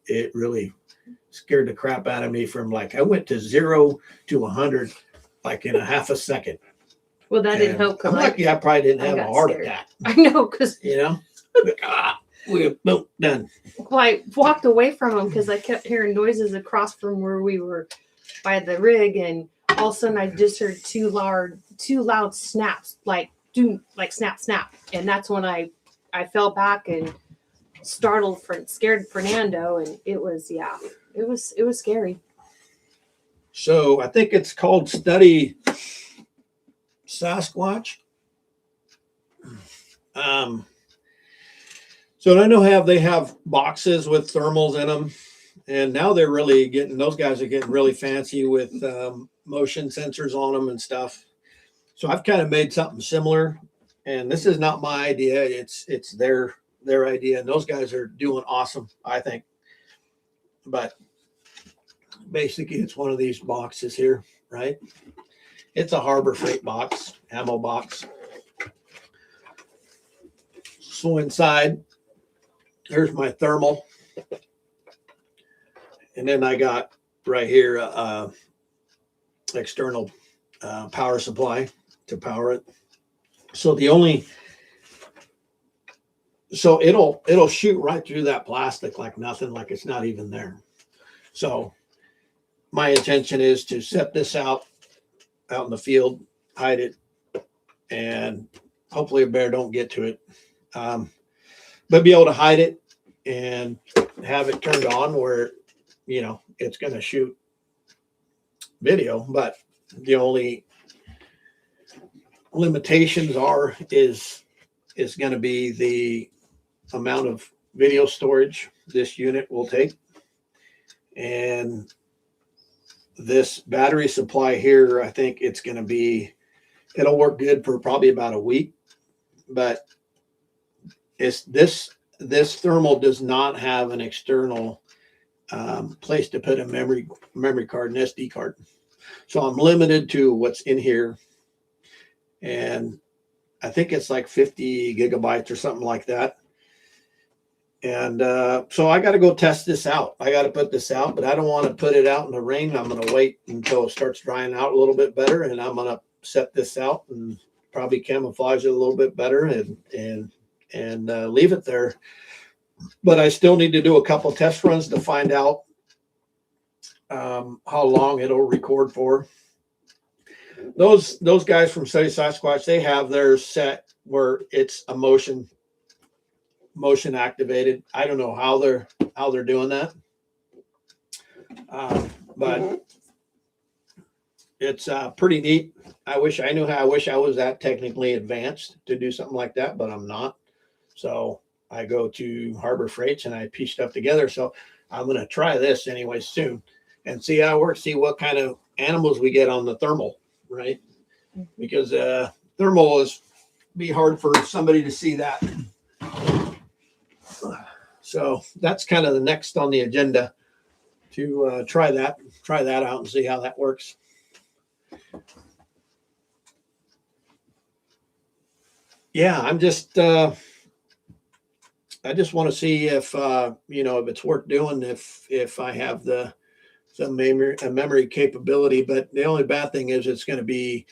it really scared the crap out of me. From like, I went to 0 to 100 like in a half a second. Well, that didn't help. I'm lucky I probably didn't have a heart attack. I know, because you know, We boom, done. Well, I walked away from him because I kept hearing noises across from where we were by the rig, and all of a sudden I just heard two loud snaps, like snap, snap, and that's when I fell back and scared Fernando, and it was scary. So I think it's called Study Sasquatch. So I know they have boxes with thermals in them, and now those guys are getting really fancy with motion sensors on them and stuff. So I've kind of made something similar, and this is not my idea. It's their idea, and those guys are doing awesome, I think. But basically, it's one of these boxes here, right? It's a Harbor Freight box, ammo box. So inside, here's my thermal. And then I got right here external power supply to power it. So it'll shoot right through that plastic like nothing, like it's not even there. So my intention is to set this out in the field, hide it, and hopefully a bear don't get to it. But be able to hide it and have it turned on where, it's going to shoot video. But the only limitations is going to be the amount of video storage this unit will take. And this battery supply here, I think it'll work good for probably about a week. But this thermal does not have an external place to put a memory card, an SD card. So I'm limited to what's in here. And I think it's like 50 gigabytes or something like that. And so I got to go test this out. I got to put this out, but I don't want to put it out in the rain. I'm going to wait until it starts drying out a little bit better. And I'm going to set this out and probably camouflage it a little bit better and leave it there. But I still need to do a couple test runs to find out how long it'll record for. Those guys from Study Sasquatch, they have theirs set where it's a motion activated. I don't know how they're doing that, but it's pretty neat. I wish I knew how. I wish I was that technically advanced to do something like that, but I'm not. So I go to Harbor Freights and I piece stuff together. So I'm going to try this anyway soon and see how it works, see what kind of animals we get on the thermal, right? Because thermal is be hard for somebody to see that. So that's kind of the next on the agenda to try that out and see how that works. Yeah, I just want to see if if it's worth doing, if I have some memory capability. But the only bad thing is it's going to be,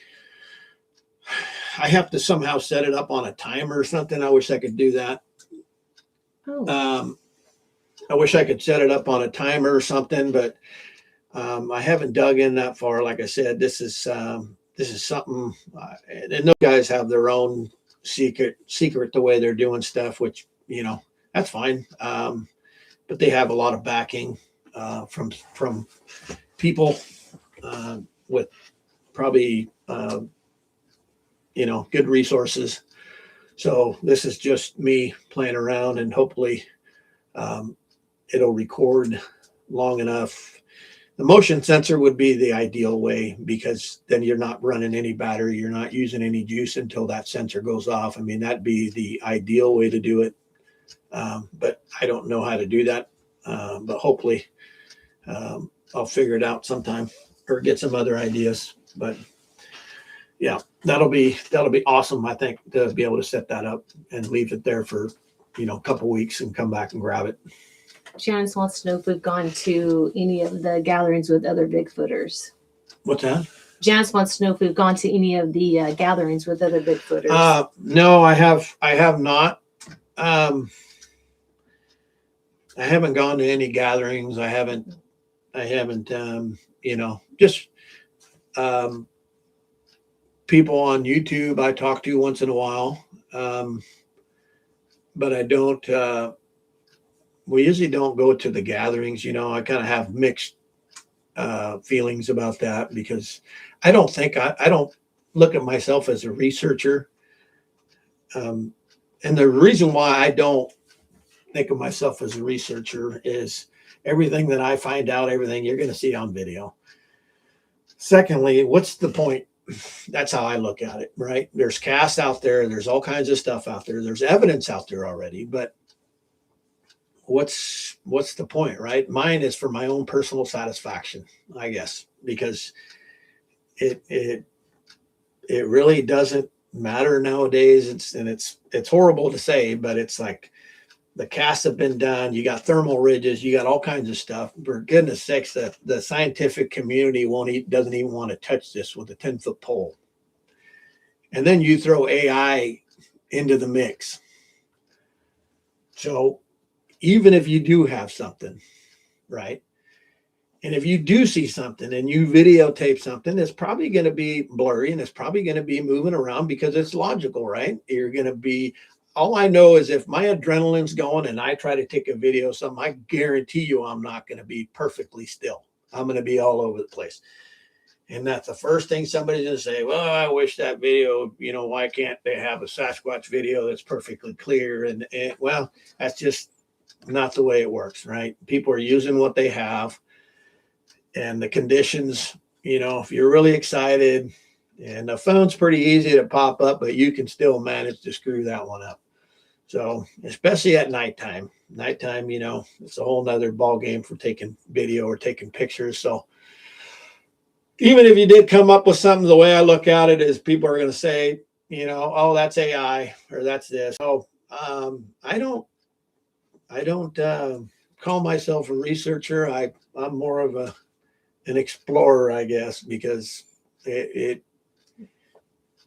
I have to somehow set it up on a timer or something. I wish I could do that. Oh. I wish I could set it up on a timer or something, but I haven't dug in that far. Like I said, this is something, and those guys have their own secret the way they're doing stuff, which that's fine. But they have a lot of backing from people with probably good resources. So this is just me playing around, and hopefully it'll record long enough. The motion sensor would be the ideal way, because then you're not running any battery, you're not using any juice until that sensor goes off. I mean, that'd be the ideal way to do it. But I don't know how to do that. But hopefully I'll figure it out sometime or get some other ideas. But yeah, that'll be awesome, I think, to be able to set that up and leave it there for a couple weeks and come back and grab it. Janice wants to know if we've gone to any of the gatherings with other Bigfooters. What's that? Janice wants to know if we've gone to any of the gatherings with other Bigfooters. No, I have not. I haven't gone to any gatherings. I haven't, just people on YouTube I talk to once in a while. But I don't, we usually don't go to the gatherings. I kind of have mixed feelings about that because I don't think I don't look at myself as a researcher. And the reason why I don't think of myself as a researcher is everything that I find out, everything you're going to see on video. Secondly, what's the point? That's how I look at it, right? There's casts out there. There's all kinds of stuff out there. There's evidence out there already, but what's the point, right? Mine is for my own personal satisfaction, I guess, because it really doesn't matter nowadays. It's horrible to say, but it's like the casts have been done. You got thermal ridges, you got all kinds of stuff. For goodness sakes, the scientific community doesn't even want to touch this with a 10-foot pole. And then you throw AI into the mix. So even if you do have something, right? And if you do see something and you videotape something, it's probably going to be blurry and it's probably going to be moving around because it's logical, right? You're going to be, all I know is if my adrenaline's going and I try to take a video of something, I guarantee you I'm not going to be perfectly still. I'm going to be all over the place. And that's the first thing somebody's going to say, well, I wish that video, why can't they have a Sasquatch video that's perfectly clear? And well, that's just not the way it works, right? People are using what they have. And the conditions, if you're really excited, and the phone's pretty easy to pop up, but you can still manage to screw that one up. So especially at nighttime, it's a whole nother ball game for taking video or taking pictures. So even if you did come up with something, the way I look at it is people are going to say, oh, that's AI or that's this. So I don't call myself a researcher. I'm more of an explorer, I guess, because it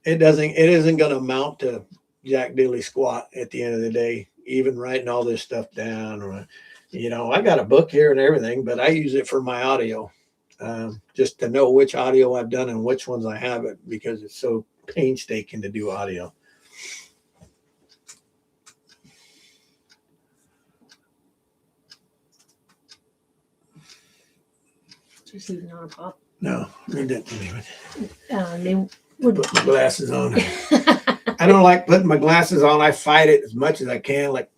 isn't going to amount to jack diddly squat at the end of the day, even writing all this stuff down. Or, I got a book here and everything, but I use it for my audio, just to know which audio I've done and which ones I haven't, because it's so painstaking to do audio. Just even on a pop. No, we didn't. They would put my glasses on. I don't like putting my glasses on. I fight it as much as I can, like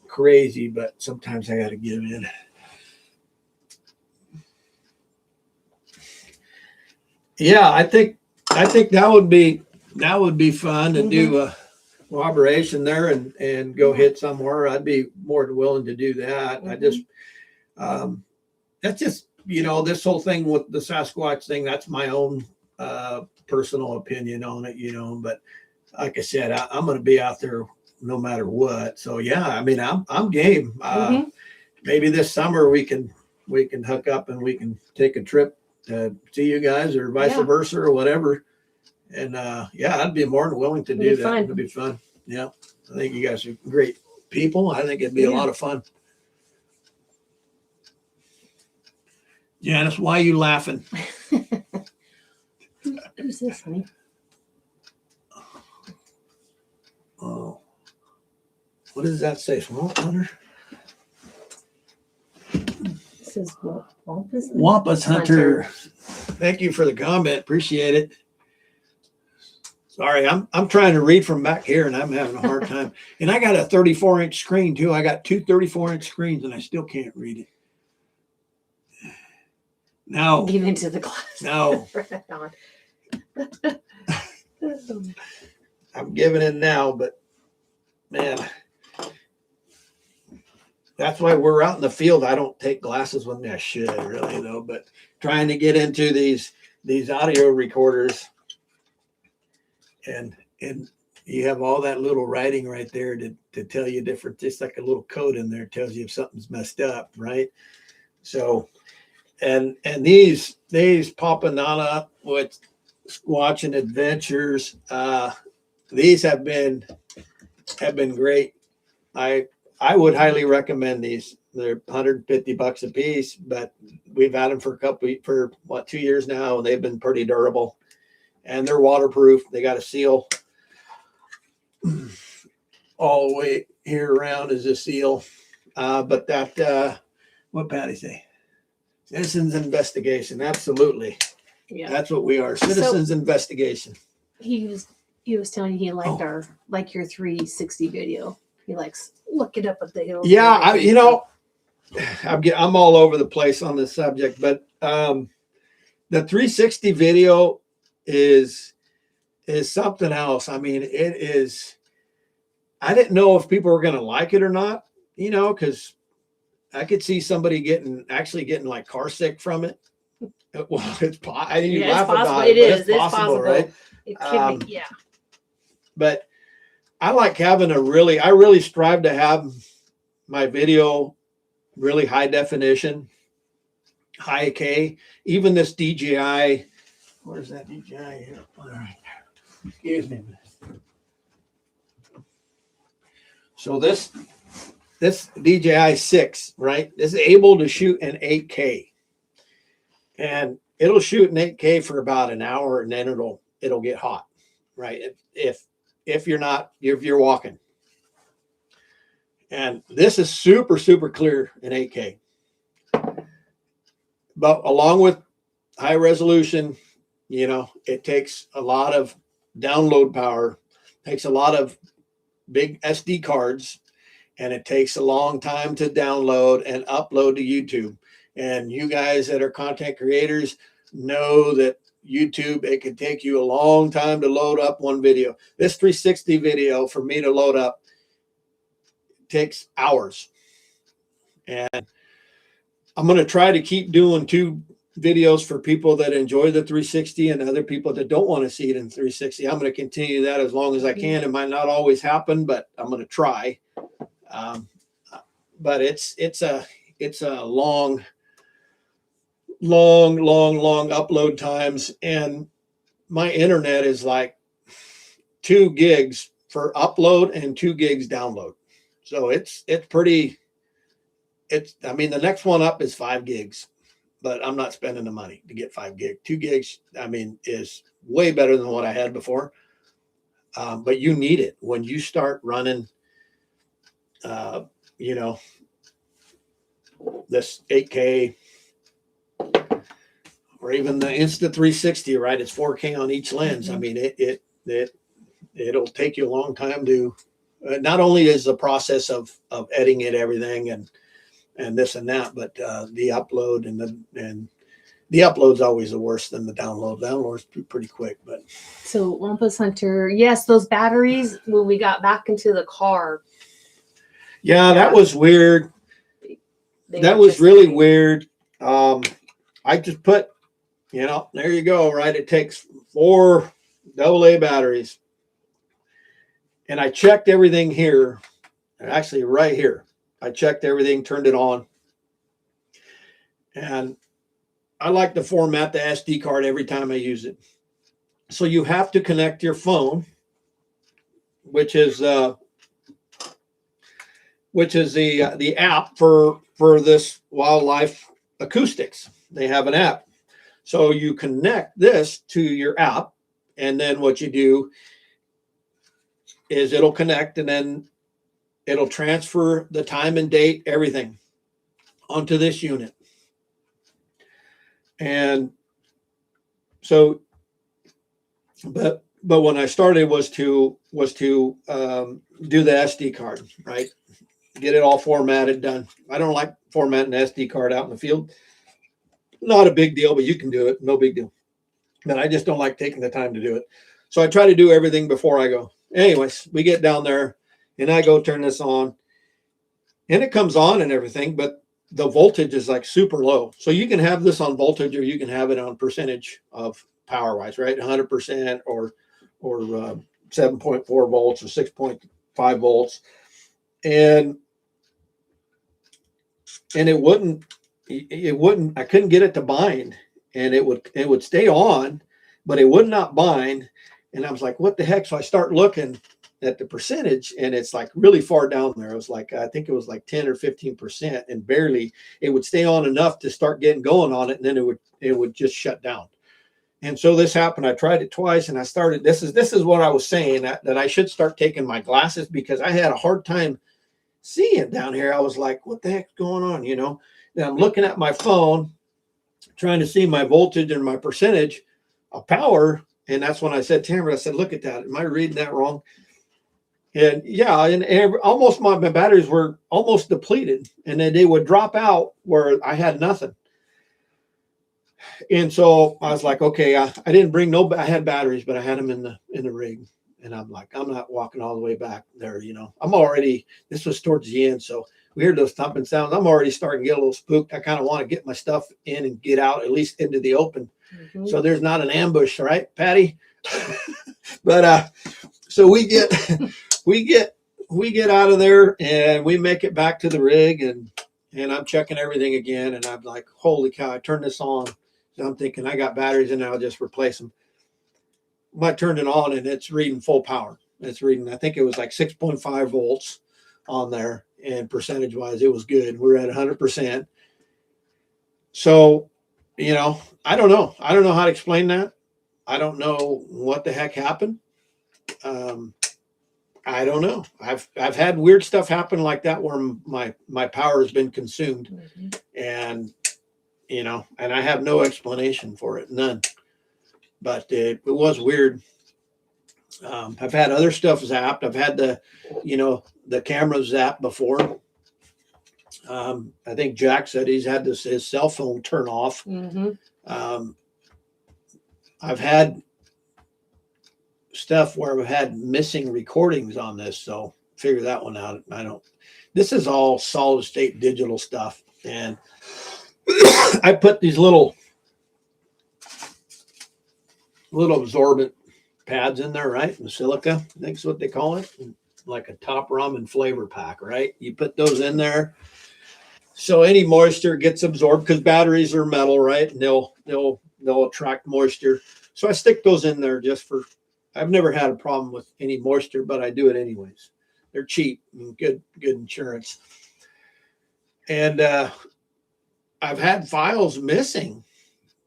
crazy, but sometimes I got to give in. Yeah, I think that would be fun to do a collaboration there and go hit somewhere. I'd be more than willing to do that. I just that's just this whole thing with the Sasquatch thing, that's my own personal opinion on it, but like I said, I'm going to be out there no matter what. So yeah, I mean, I'm game. Maybe this summer we can hook up and we can take a trip to see you guys or vice versa or whatever. And I'd be more than willing to do that. It'd be fun. Yeah. I think you guys are great people. I think it'd be a lot of fun. Janice, why are you laughing? Who's this, honey? Oh, what does that say? Swamp Hunter? This is Wampus. Wampus Hunter. Thank you for the comment. Appreciate it. Sorry, I'm trying to read from back here and I'm having a hard time. And I got a 34-inch screen too. I got two 34-inch screens and I still can't read it. No. Give into the glass. No. I'm giving in now, but man, that's why we're out in the field. I don't take glasses with me. I should really though, but trying to get into these audio recorders and you have all that little writing right there to tell you different, just like a little code in there tells you if something's messed up, right? So and these popping on up with Squatching Adventures, these have been great. I would highly recommend these. They're $150 a piece, but we've had them for 2 years now, and they've been pretty durable, and they're waterproof. They got a seal all the way here around is a seal. But that, what Patty say? Citizens investigation. Absolutely. Yeah. That's what we are. Citizens investigation. He was telling you he liked your 360 video. He likes looking up at the hills. Yeah, I'm all over the place on this subject, but the 360 video is something else. I mean, it is. I didn't know if people were going to like it or not, because I could see somebody getting like car sick from it. Well, it's possible. It is. It's possible, right? It could be, yeah. But I like having I really strive to have my video really high definition, high K. Even this DJI, where's that DJI here? All right. Excuse me. So this DJI 6, right, is able to shoot in 8K. And it'll shoot in 8K for about an hour, and then it'll get hot, right? If you're walking. And this is super, super clear in 8K. But along with high resolution, it takes a lot of download power, takes a lot of big SD cards, and it takes a long time to download and upload to YouTube. And you guys that are content creators know that YouTube, it could take you a long time to load up one video. This 360 video for me to load up takes hours. And I'm going to try to keep doing 2 videos for people that enjoy the 360 and other people that don't want to see it in 360. I'm going to continue that as long as I can. It might not always happen, but I'm going to try. But it's a long upload times, and my internet is like 2 gigs for upload and 2 gigs download. So the next one up is 5 gigs, but I'm not spending the money to get 5 gigs. 2 gigs, is way better than what I had before. But you need it when you start running, this 8K or even the Insta360, right? It's 4K on each lens. It'll take you a long time to, not only is the process of editing it, everything and this and that, but the upload and the upload's always the worst than the download. Download's pretty quick, but. So Wampus Hunter, yes, those batteries, when we got back into the car. Yeah, that was weird. That was really weird. I just put, there you go, right? It takes 4 AA batteries. And I checked everything here, actually right here. I checked everything, turned it on. And I like to format the SD card every time I use it. So you have to connect your phone, which is the app for this wildlife acoustics. They have an app. So you connect this to your app, and then what you do is it'll connect, and then it'll transfer the time and date, everything onto this unit. And so, but when I started was to do the SD card, right? Get it all formatted, done. I don't like formatting an SD card out in the field. Not a big deal, but you can do it. No big deal. But I just don't like taking the time to do it. So I try to do everything before I go. Anyways, we get down there and I go turn this on, and it comes on and everything, but the voltage is like super low. So you can have this on voltage, or you can have it on percentage of power wise, right? 100% or 7.4 volts or 6.5 volts. And it wouldn't, I couldn't get it to bind, and it would stay on, but it would not bind. And I was like, what the heck? So I start looking, at the percentage, and it's like really far down there. It was like, I think it was like 10 or 15%, and barely it would stay on enough to start getting going on it, and then it would just shut down. And so this happened. I tried it twice, and I started. This is what I was saying, that I should start taking my glasses, because I had a hard time seeing down here. I was like, what the heck's going on? You know, and I'm looking at my phone, trying to see my voltage and my percentage of power. And that's when I said, Tamara, I said, look at that. Am I reading that wrong? And yeah, and almost my batteries were almost depleted, and then they would drop out where I had nothing. And so I was like, okay, I didn't bring I had batteries, but I had them in the rig. And I'm like, I'm not walking all the way back there. You know, this was towards the end. So we heard those thumping sounds. I'm already starting to get a little spooked. I kind of want to get my stuff in and get out, at least into the open. Mm-hmm. So there's not an ambush, right, Patty? But so we get out of there, and we make it back to the rig, and I'm checking everything again, and I'm like, holy cow, I turned this on. And I'm thinking I got batteries in there, I'll just replace them. I turned it on, and it's reading full power. It's reading, I think it was like 6.5 volts on there, and percentage wise, it was good. We're at 100%. So, you know, I don't know how to explain that. I don't know what the heck happened. I don't know. I've had weird stuff happen like that where my power has been consumed, mm-hmm. and you know, and I have no explanation for it, none. But it was weird. I've had other stuff zapped. I've had the camera zapped before. I think Jack said he's had his cell phone turn off. Mm-hmm. I've had stuff where I've had missing recordings on this, so figure that one out. This is all solid state digital stuff, and I put these little absorbent pads in there, right? The silica, I think is what they call it, like a top ramen flavor pack, right? You put those in there, so any moisture gets absorbed, because batteries are metal, right? And they'll attract moisture. So I stick those in there just for. I've never had a problem with any moisture, but I do it anyways. They're cheap and good insurance. And I've had files missing.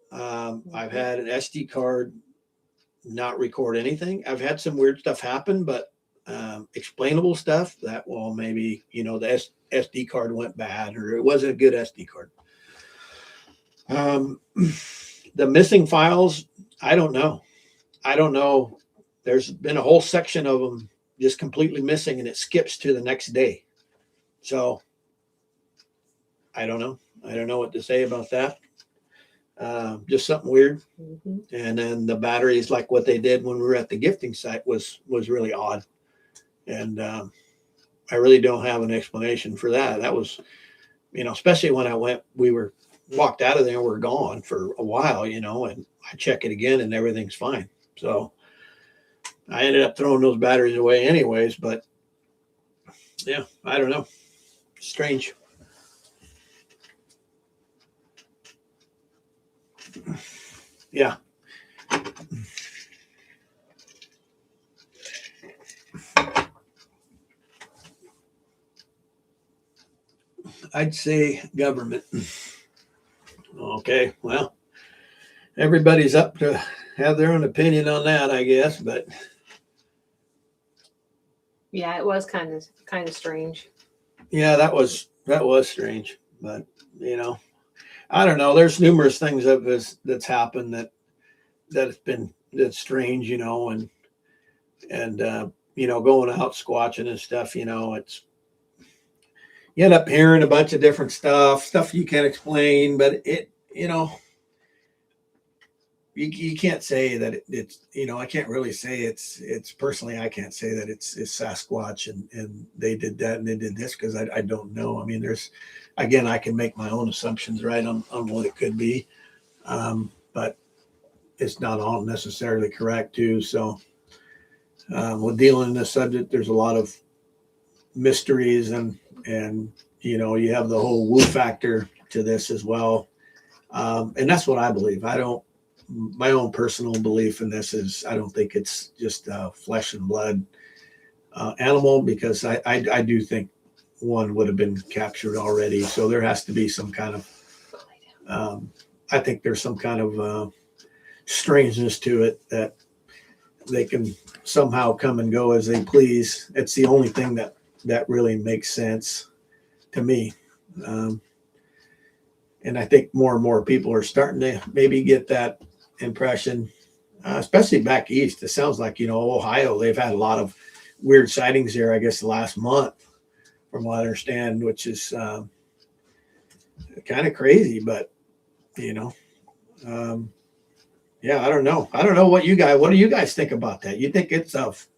I've had an SD card not record anything. I've had some weird stuff happen, but explainable stuff that, well, maybe, you know, the SD card went bad, or it wasn't a good SD card. The missing files, I don't know. There's been a whole section of them just completely missing, and it skips to the next day. So I don't know. I don't know what to say about that. Just something weird. Mm-hmm. And then the batteries, like what they did when we were at the gifting site, was really odd. And I really don't have an explanation for that. That was, you know, especially when we walked out of there and we're gone for a while, you know, and I check it again and everything's fine. So I ended up throwing those batteries away anyways, but yeah, I don't know. Strange. Yeah. I'd say government. Okay, well, everybody's up to have their own opinion on that, I guess, but yeah, it was kind of strange. Yeah, that was strange, but you know, I don't know. There's numerous things of this that's happened that's strange, you know, and you know, going out squatching and stuff, you know, you end up hearing a bunch of different stuff you can't explain, but it, you know, you can't say that it's, you know, I can't really say it's personally, I can't say that it's Sasquatch and they did that and they did this, because I don't know. I mean, again, I can make my own assumptions, right, on what it could be, but it's not all necessarily correct too. So with dealing in this subject, there's a lot of mysteries, and you know, you have the whole woo factor to this as well, and that's what I believe. My own personal belief in this is, I don't think it's just flesh and blood animal, because I do think one would have been captured already. So there has to be some kind of, I think there's some kind of strangeness to it that they can somehow come and go as they please. It's the only thing that really makes sense to me. And I think more and more people are starting to maybe get that impression, especially back east. It sounds like, Ohio, they've had a lot of weird sightings there, I guess, the last month, from what I understand, which is kind of crazy, but, yeah, I don't know. I don't know what do you guys think about that? You think it's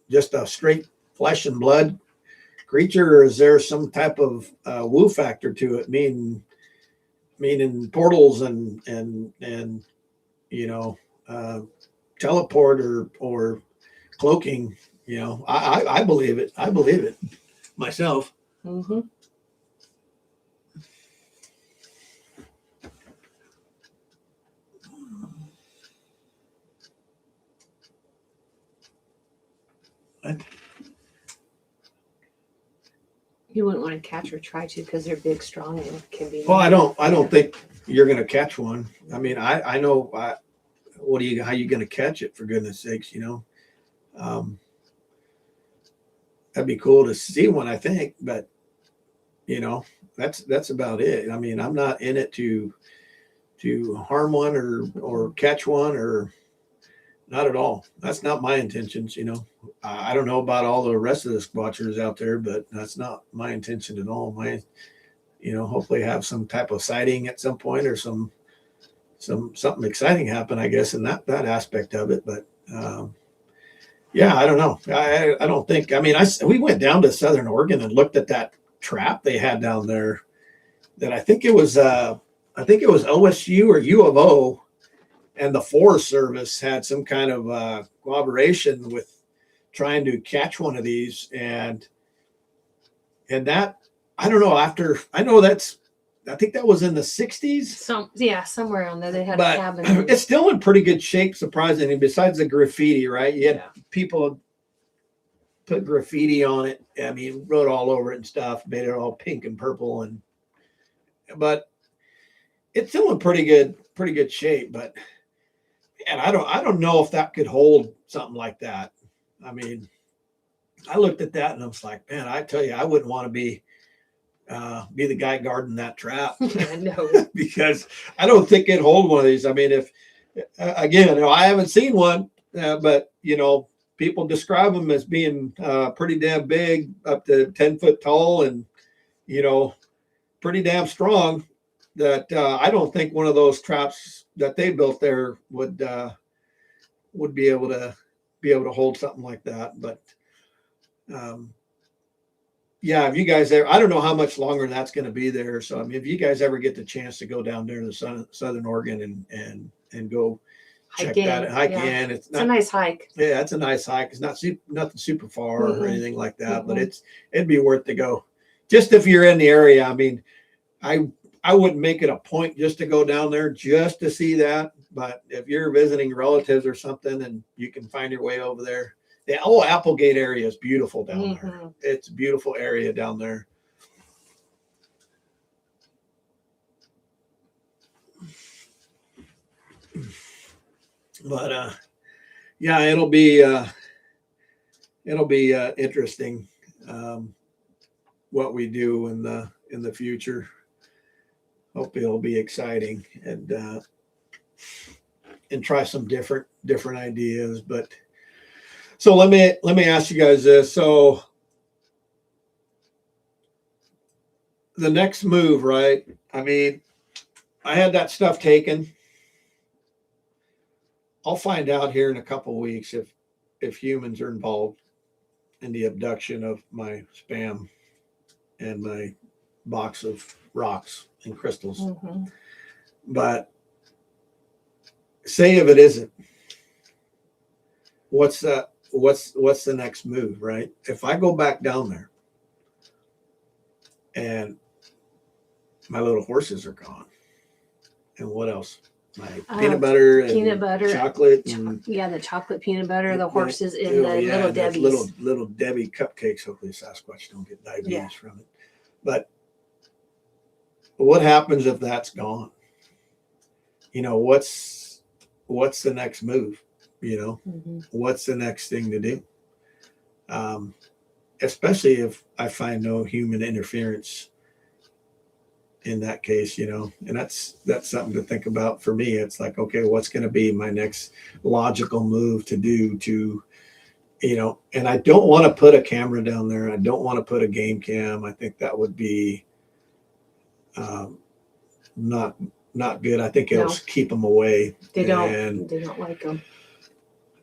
just a straight flesh and blood creature, or is there some type of woo factor to it, meaning portals and teleport or cloaking? I believe it. I believe it myself. Mm-hmm. What? You wouldn't want to catch or try to, because they're big, strong, and can be. Well, I don't think you're going to catch one. I mean, I know. How you going to catch it, for goodness sakes? That'd be cool to see one, I think, but that's about it. I mean, I'm not in it to harm one or catch one, or not at all. That's not my intentions. I don't know about all the rest of the squatchers out there, but that's not my intention at all. Hopefully have some type of sighting at some point, or something exciting happen, I guess, in that aspect of it. But yeah, I don't know. I don't think. I mean, we went down to Southern Oregon and looked at that trap they had down there. That I think it was OSU or U of O, and the Forest Service had some kind of cooperation with trying to catch one of these, and that, I don't know. I think that was in the 60s. Somewhere around there they had But a cabin. it's still in pretty good shape, surprisingly. Besides the graffiti, right? You had people put graffiti on it. I mean, wrote all over it and stuff, made it all pink and purple, but it's still in pretty good shape. But man, I don't know if that could hold something like that. I mean, I looked at that and I was like, man, I tell you, I wouldn't want to be the guy guarding that trap. No. Because I don't think it'd hold one of these. I mean, if again, I haven't seen one, but people describe them as being pretty damn big, up to 10 foot tall, and pretty damn strong. That I don't think one of those traps that they built there would be able to hold something like that. But yeah, if you guys ever, I don't know how much longer that's going to be there. So I mean, if you guys ever get the chance to go down there to Southern Oregon and go check that hike in, it's a nice hike. Yeah, it's a nice hike. It's nothing super far or anything like that, but Mm-hmm. it'd be worth to go. Just if you're in the area. I mean, I wouldn't make it a point just to go down there just to see that. But if you're visiting relatives or something and you can find your way over there, the whole Applegate area is beautiful down there. It's a beautiful area down there. But yeah, it'll be interesting what we do in the future. Hope it'll be exciting and try some different ideas. But so let me ask you guys this. So the next move, right? I mean, I had that stuff taken. I'll find out here in a couple of weeks if humans are involved in the abduction of my spam and my box of rocks and crystals. Mm-hmm. But say if it isn't, what's the next move, right? If I go back down there and my little horses are gone, and what else? Like peanut butter and chocolate. Yeah, the chocolate peanut butter, the horses in the little Debbie's. Little Debbie cupcakes. Hopefully Sasquatch don't get diabetes from it. But what happens if that's gone? You know, what's the next move? You know, what's the next thing to do? Especially if I find no human interference in that case, you know, and that's something to think about for me. It's like, okay, what's going to be my next logical move to do to, you know, and I don't want to put a camera down there. I don't want to put a game cam. I think that would be not good. I think it'll keep them away. They don't like them.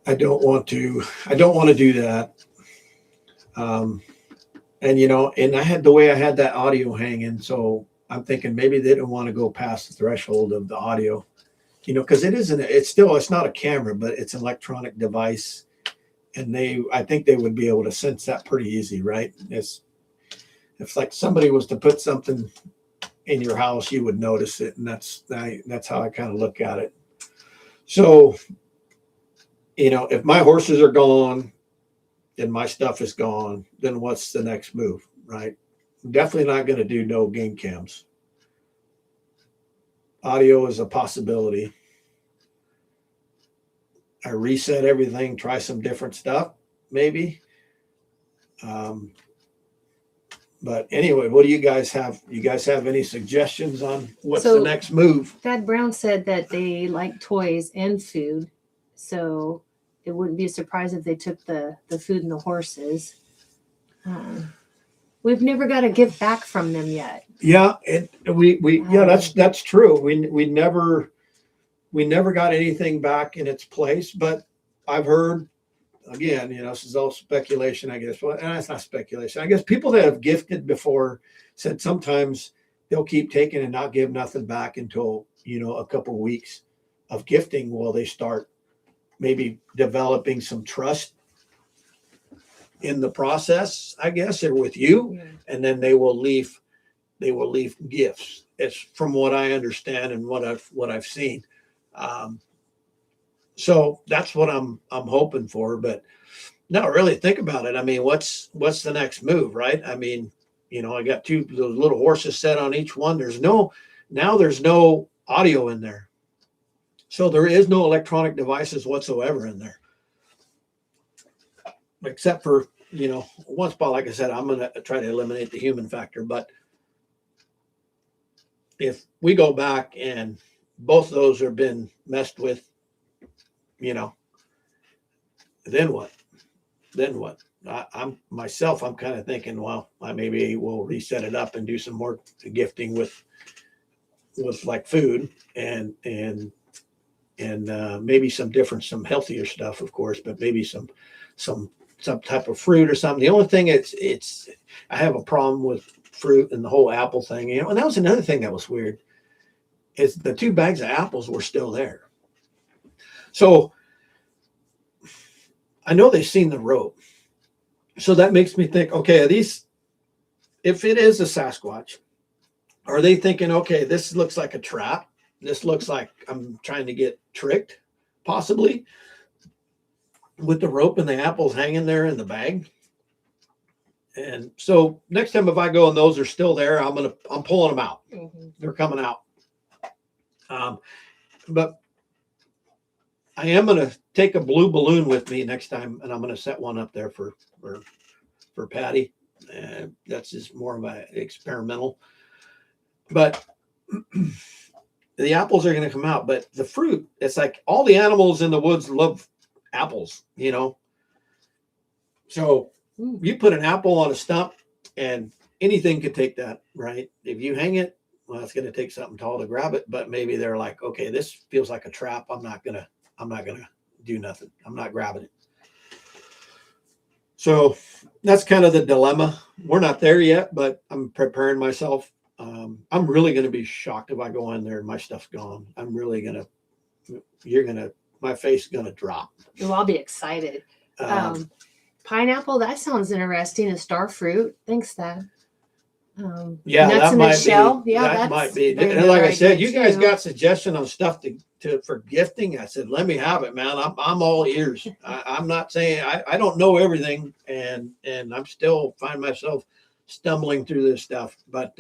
I don't want to do that. And you know, and I had that audio hanging, so I'm thinking maybe they didn't want to go past the threshold of the audio, you know, because it's not a camera, but it's an electronic device, and I think they would be able to sense that pretty easy, right? It's like somebody was to put something in your house, you would notice it, and that's how I kind of look at it. So, you know, if my horses are gone and my stuff is gone, then what's the next move, right? Definitely not going to do no game cams. Audio is a possibility. I reset everything, try some different stuff, maybe. But anyway, what do you guys have? You guys have any suggestions on what's the next move? Thad Brown said that they like toys and food, so it wouldn't be a surprise if they took the food and the horses. We've never got a gift back from them yet. Yeah, that's true. We never got anything back in its place, but I've heard, again, you know, this is all speculation, I guess. Well, and it's not speculation. I guess people that have gifted before said sometimes they'll keep taking and not give nothing back until, you know, a couple of weeks of gifting while they start maybe developing some trust in the process, I guess, or with you, and then they will leave gifts. It's from what I understand and what I've seen. So that's what I'm hoping for. But no, really think about it. I mean, what's the next move, right? I mean, you know, I got those little horses set on each one. There's no audio in there. So there is no electronic devices whatsoever in there. Except for, you know, one spot, like I said, I'm going to try to eliminate the human factor. But if we go back and both of those have been messed with, you know, then what? I'm kind of thinking, well, I maybe will reset it up and do some more gifting with like food and maybe some healthier stuff, of course, but maybe some type of fruit or something. The only thing I have a problem with fruit and the whole apple thing, you know, and that was another thing that was weird, is the 2 bags of apples were still there. So I know they've seen the rope. So that makes me think, okay, if it is a Sasquatch, are they thinking, okay, this looks like a trap. This looks like I'm trying to get tricked, possibly, with the rope and the apples hanging there in the bag. And so next time if I go and those are still there, I'm pulling them out. They're coming out. But I am going to take a blue balloon with me next time, and I'm going to set one up there for Patty. That's just more of an experimental. But the apples are going to come out. But the fruit, it's like all the animals in the woods love apples, you know. So you put an apple on a stump, and anything could take that, right? If you hang it, well, it's going to take something tall to grab it. But maybe they're like, okay, this feels like a trap. I'm not gonna do nothing. I'm not grabbing it. So that's kind of the dilemma. We're not there yet, but I'm preparing myself. I'm really going to be shocked if I go in there and my stuff's gone. I'm really going to, my face is going to drop. Well, I'll be excited. Pineapple, that sounds interesting. A star fruit. Thanks, Dad. Yeah, nuts that in might a shell. be. Yeah, that might be. And like I said, you guys got suggestion on stuff to for gifting, I said, let me have it, man. I'm all ears. I'm not saying I don't know everything, and I'm still find myself stumbling through this stuff. But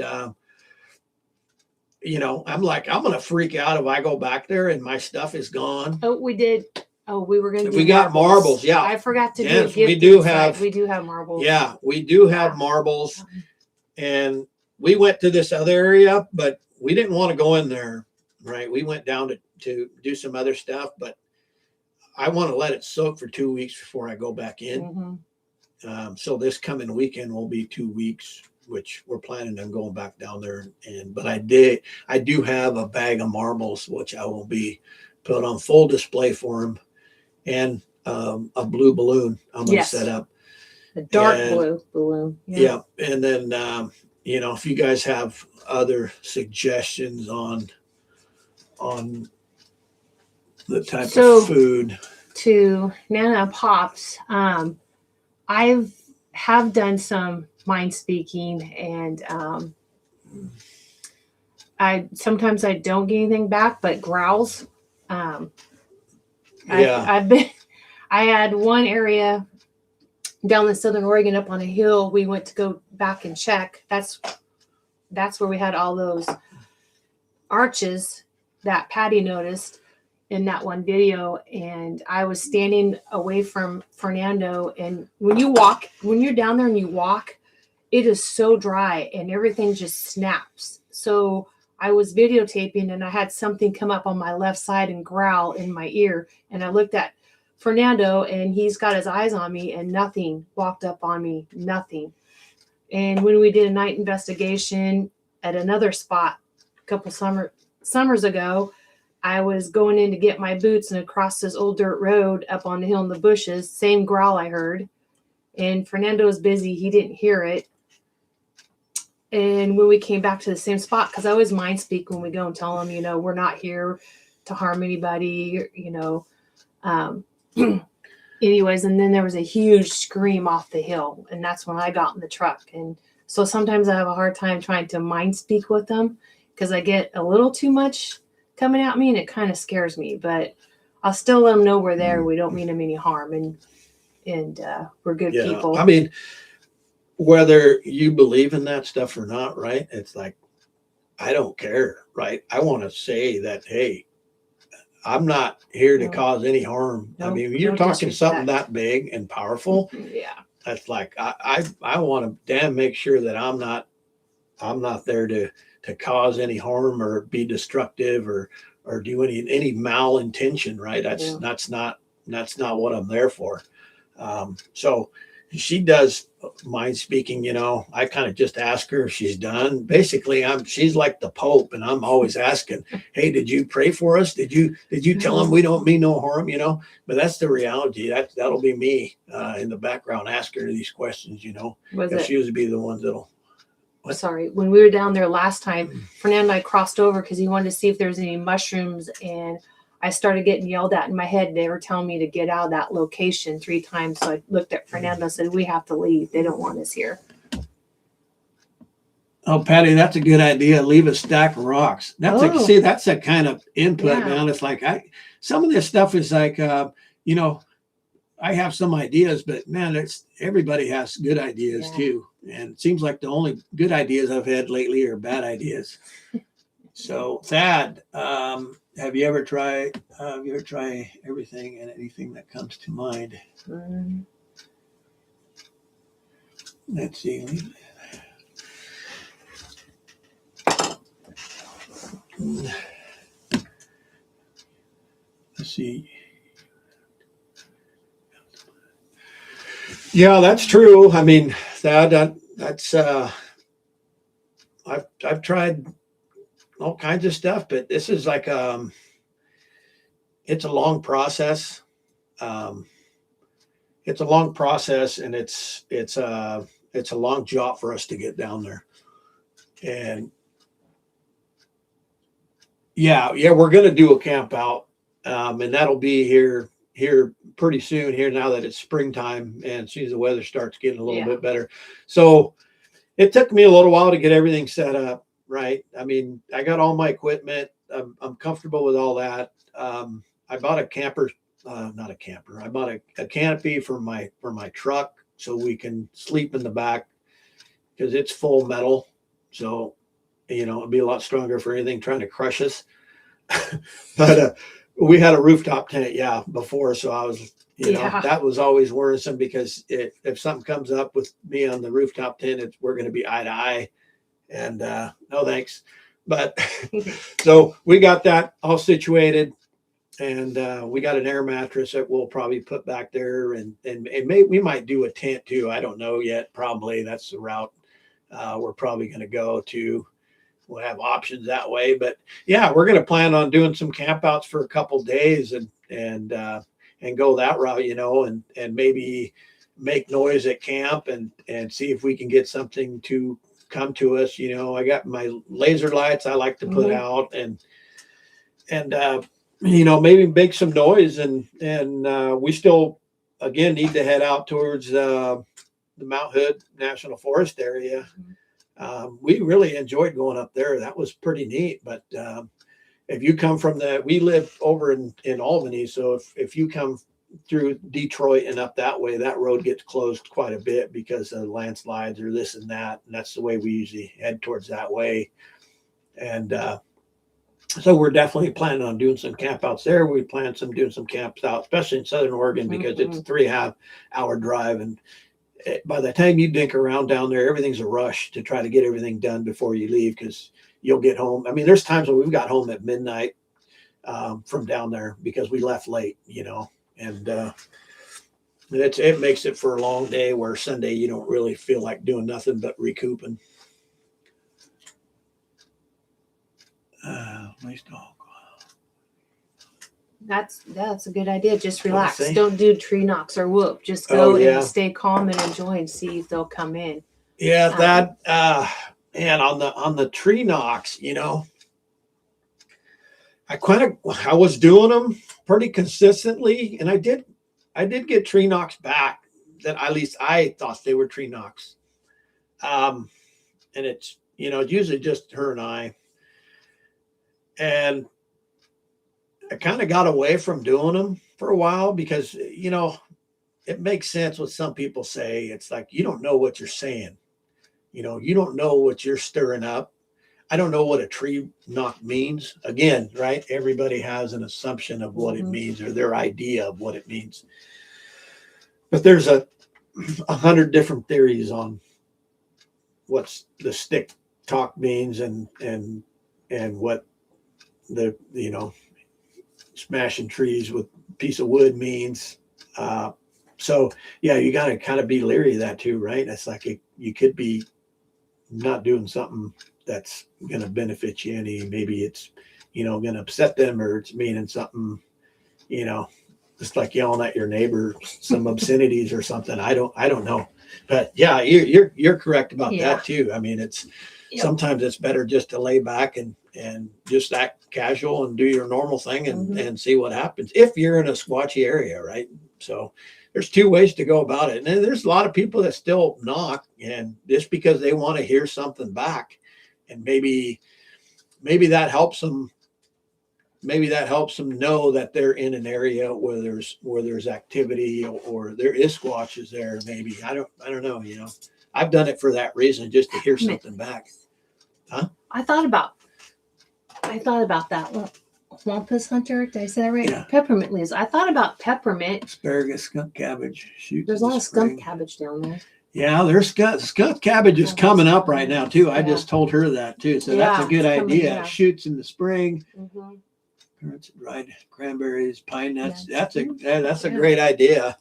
you know, I'm like, I'm gonna freak out if I go back there and my stuff is gone. Oh, we did. Oh, we were gonna do We got marbles. Yeah, I forgot to yes, do a we gift do inside. have. We do have marbles. Yeah, we do have marbles, and we went to this other area, but we didn't want to go in there. Right, we went down to do some other stuff, but I want to let it soak for 2 weeks before I go back in. So this coming weekend will be 2 weeks, which we're planning on going back down there. But I do have a bag of marbles, which I will be put on full display for them, and a blue balloon I'm going to set up. A dark blue balloon. Yeah. And then, you know, if you guys have other suggestions on the type of food. To Nana Pops, I have done some mind speaking, and sometimes I don't get anything back, but growls. I had one area down in Southern Oregon up on a hill. We went to go back and check. That's where we had all those arches that Patty noticed in that one video. And I was standing away from Fernando. And when you're down there and you walk, it is so dry and everything just snaps. So I was videotaping and I had something come up on my left side and growl in my ear. And I looked at Fernando and he's got his eyes on me and nothing walked up on me, nothing. And when we did a night investigation at another spot a couple summers ago, I was going in to get my boots and across this old dirt road up on the hill in the bushes, same growl I heard. And Fernando was busy. He didn't hear it. And when we came back to the same spot, because I always mind speak when we go and tell them, you know, we're not here to harm anybody, you know. Anyways, and then there was a huge scream off the hill. And that's when I got in the truck. And so sometimes I have a hard time trying to mind speak with them because I get a little too much coming at me and it kind of scares me. But I'll still let them know we're there. We don't mean them any harm. And we're good people. I mean, whether you believe in that stuff or not, right? It's like, I don't care, right? I want to say that, hey, I'm not here to cause any harm. I mean, you're talking something that big and powerful. Yeah. That's like, I want to damn make sure that I'm not there to cause any harm or be destructive or do any malintention, right? That's not what I'm there for. So she does mind speaking, you know. I kind of just ask her if she's done. Basically, she's like the Pope, and I'm always asking, hey, did you pray for us? Did you tell them we don't mean no harm, you know? But that's the reality. That'll be me in the background asking her these questions, you know. She would be the ones that'll. What? Sorry, when we were down there last time, Fernando and I crossed over because he wanted to see if there's any mushrooms, and I started getting yelled at in my head. They were telling me to get out of that location 3 times. So I looked at Fernando and said, we have to leave. They don't want us here. Oh, Patty, that's a good idea. Leave a stack of rocks. That's a kind of input, man. It's like some of this stuff is like, you know, I have some ideas, but man, everybody has good ideas too. And it seems like the only good ideas I've had lately are bad ideas. So Thad, have you ever tried everything and anything that comes to mind? Let's see. Let's see. Yeah, that's true. I mean, that's I've tried all kinds of stuff, but this is like it's a long process. It's a long process, and it's a long job for us to get down there. And yeah, we're gonna do a camp out, and that'll be here pretty soon. Here now that it's springtime, and as soon as the weather starts getting a little bit better. So it took me a little while to get everything set up. Right. I mean, I got all my equipment. I'm comfortable with all that. I bought a camper, not a camper. I bought a canopy for my truck so we can sleep in the back because it's full metal. So, you know, it'd be a lot stronger for anything trying to crush us. But we had a rooftop tent, before. So I was, you know, that was always worrisome because if something comes up with me on the rooftop tent, we're going to be eye to eye. And no thanks. But so we got that all situated. And we got an air mattress that we'll probably put back there, and we might do a tent too. I don't know yet. Probably that's the route we're probably going to go to. We'll have options that way, but yeah, we're going to plan on doing some campouts for a couple days and go that route, you know, and maybe make noise at camp and see if we can get something to come to us. You know, I got my laser lights I like to put out and you know, maybe make some noise and we still again need to head out towards the Mount Hood National Forest area. We really enjoyed going up there. That was pretty neat. But if you come from we live over in Albany, so if you come through Detroit and up that way, that road gets closed quite a bit because of landslides or this and that. And that's the way we usually head towards that way. And so we're definitely planning on doing some campouts there. We plan doing some camps out, especially in Southern Oregon, because it's a 3.5 hour drive. And by the time you dink around down there, everything's a rush to try to get everything done before you leave, because you'll get home. I mean, there's times when we've got home at midnight from down there because we left late, you know, and it makes it for a long day where Sunday you don't really feel like doing nothing but recouping. Nice dog. That's a good idea. Just relax. Don't do tree knocks or whoop. Just go and stay calm and enjoy and see if they'll come in. Yeah, and on the tree knocks, you know, I was doing them pretty consistently, and I did get tree knocks back that at least I thought they were tree knocks. And it's, you know, it's usually just her and I. And I kind of got away from doing them for a while because, you know, it makes sense what some people say. It's like, you don't know what you're saying. You know, you don't know what you're stirring up. I don't know what a tree knock means. Again, right? Everybody has an assumption of what it means or their idea of what it means. But there's 100 different theories on what's the stick talk means and what the, you know, smashing trees with a piece of wood means. So yeah, you got to kind of be leery of that too, right? It's like you could be not doing something that's going to benefit you any. Maybe it's, you know, going to upset them, or it's meaning something, you know, just like yelling at your neighbor some obscenities or something. I don't know, but yeah, you're correct about that too. I mean, it's sometimes it's better just to lay back and just act casual and do your normal thing and see what happens if you're in a squatchy area, right? So there's two ways to go about it. And there's a lot of people that still knock, and just because they want to hear something back, and maybe that helps them. Maybe that helps them know that they're in an area where there's activity or there is squatches there. Maybe I don't know. You know, I've done it for that reason, just to hear something back. Huh? I thought about that. Wampus hunter, did I say that right? Yeah. Peppermint leaves. I thought about peppermint. Asparagus, skunk cabbage. There's a lot of skunk cabbage down there. Yeah, there's skunk cabbage is coming up right now too. I just told her that too. So that's a good idea. It shoots in the spring. Dried cranberries, pine nuts. That's a great idea.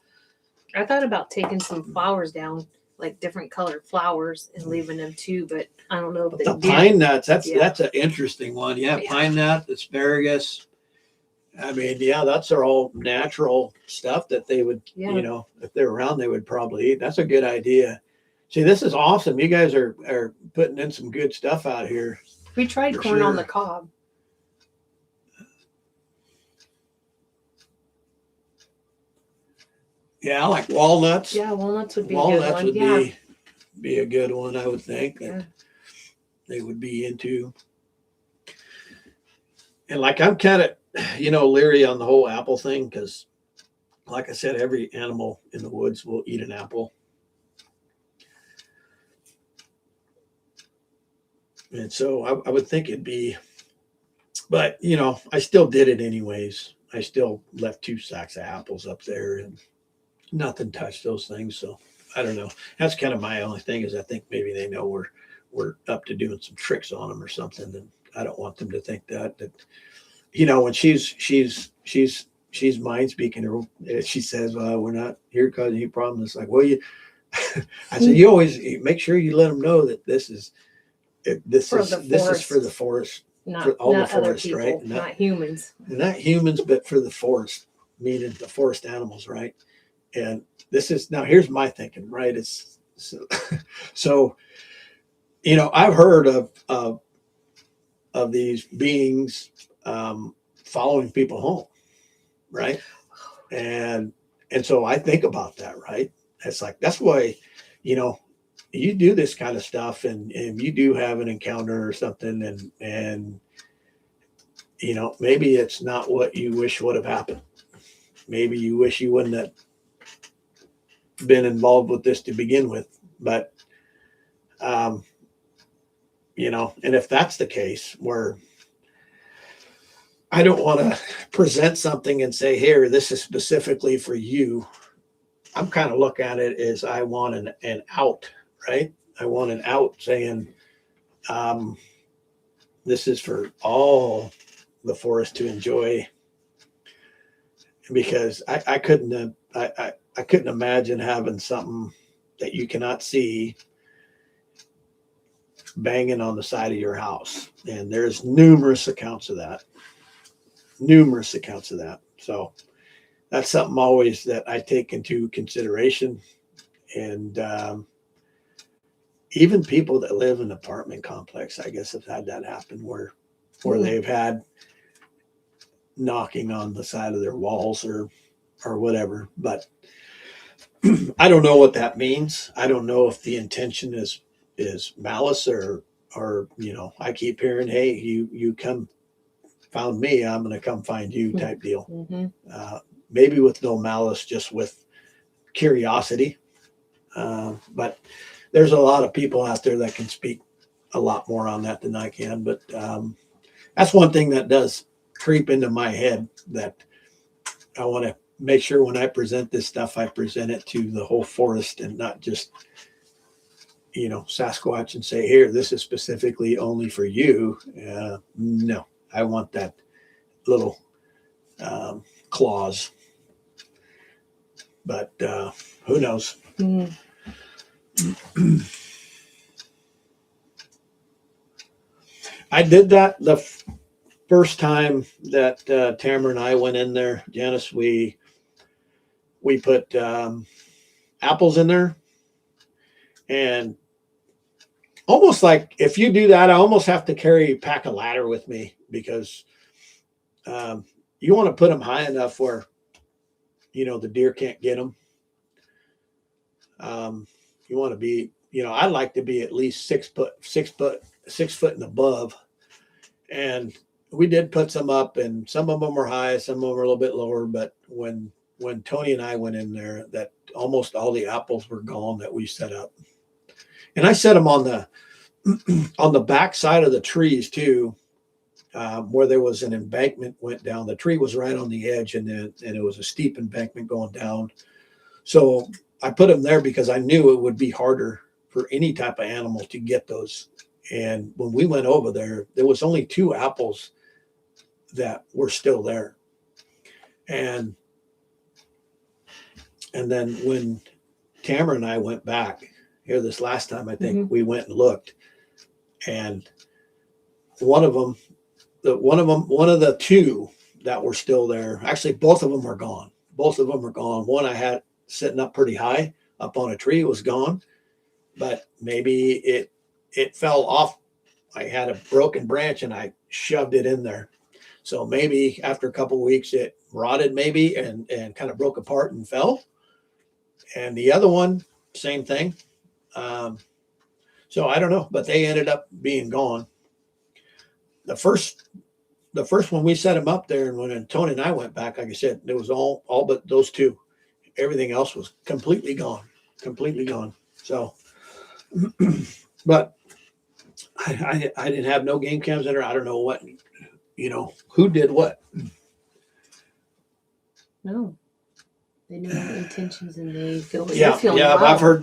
I thought about taking some flowers down, like different colored flowers, and leaving them too, but I don't know if they the pine nuts. That's an interesting one. Yeah, pine nut, asparagus. I mean, that's all natural stuff that they would, you know, if they're around, they would probably eat. That's a good idea. See, this is awesome. You guys are putting in some good stuff out here. We tried corn on the cob. Yeah, like walnuts. Yeah, walnuts would be a good one. Walnuts would be a good one, I would think, that they would be into. And like I'm kind of leery on the whole apple thing because, like I said, every animal in the woods will eat an apple. And so I would think it'd be, but I still did it anyways. I still left 2 sacks of apples up there and nothing touched those things. So I don't know. That's kind of my only thing is I think maybe they know we're up to doing some tricks on them or something. And I don't want them to think that when she's mind speaking her, she says, we're not here causing any problems. It's like, well, I said, you always make sure you let them know that this is for the forest, not for all not the other forest, people, right? not humans. Not humans, but for the forest, meaning the forest animals, right? And this is now here's my thinking, right? It's so I've heard of these beings following people home, right? And so I think about that, right? It's like that's why you do this kind of stuff and you do have an encounter or something and maybe it's not what you wish would have happened. Maybe you wish you wouldn't have been involved with this to begin with, but and if that's the case where I don't want to present something and say, here, this is specifically for you. I'm kind of look at it as I want an out, right? I want an out saying, this is for all the forest to enjoy, because I couldn't imagine having something that you cannot see banging on the side of your house. And there's numerous accounts of that. So that's something always that I take into consideration. And even people that live in an apartment complex, I guess, have had that happen where they've had knocking on the side of their walls or whatever. But I don't know what that means. I don't know if the intention is malice or I keep hearing, hey, you come found me, I'm going to come find you type deal. Mm-hmm. Maybe with no malice, just with curiosity. But there's a lot of people out there that can speak a lot more on that than I can. But that's one thing that does creep into my head that I want to make sure when I present this stuff, I present it to the whole forest and not just, Sasquatch and say, here, this is specifically only for you. No, I want that little clause. But who knows? Mm. I did that the first time that Tamara and I went in there. Janice, we put apples in there, and almost like if you do that, I almost have to carry a pack of ladder with me because you want to put them high enough where the deer can't get them. You want to be, I'd like to be at least 6 foot and above. And we did put some up, and some of them were high, some of them were a little bit lower. But when Tony and I went in there, that almost all the apples were gone that we set up. And I set them on the back side of the trees too, where there was an embankment went down. The tree was right on the edge, and it was a steep embankment going down. So I put them there because I knew it would be harder for any type of animal to get those. And when we went over there, there was only 2 apples that were still there. And then when Tamara and I went back here this last time, I think we went and looked, and one of the 2 that were still there, actually both of them are gone. One I had sitting up pretty high up on a tree was gone, but maybe it fell off. I had a broken branch and I shoved it in there. So maybe after a couple of weeks it rotted maybe and kind of broke apart and fell. And the other one, same thing. So I don't know, but they ended up being gone. The first the first one we set them up there, and when Tony and I went back, like I said, it was all but those two. Everything else was completely gone. So, but I didn't have no game cams in there. I don't know what, who did what. No. They know your intentions and they feel what Yeah, you're feeling. yeah, Wow. I've heard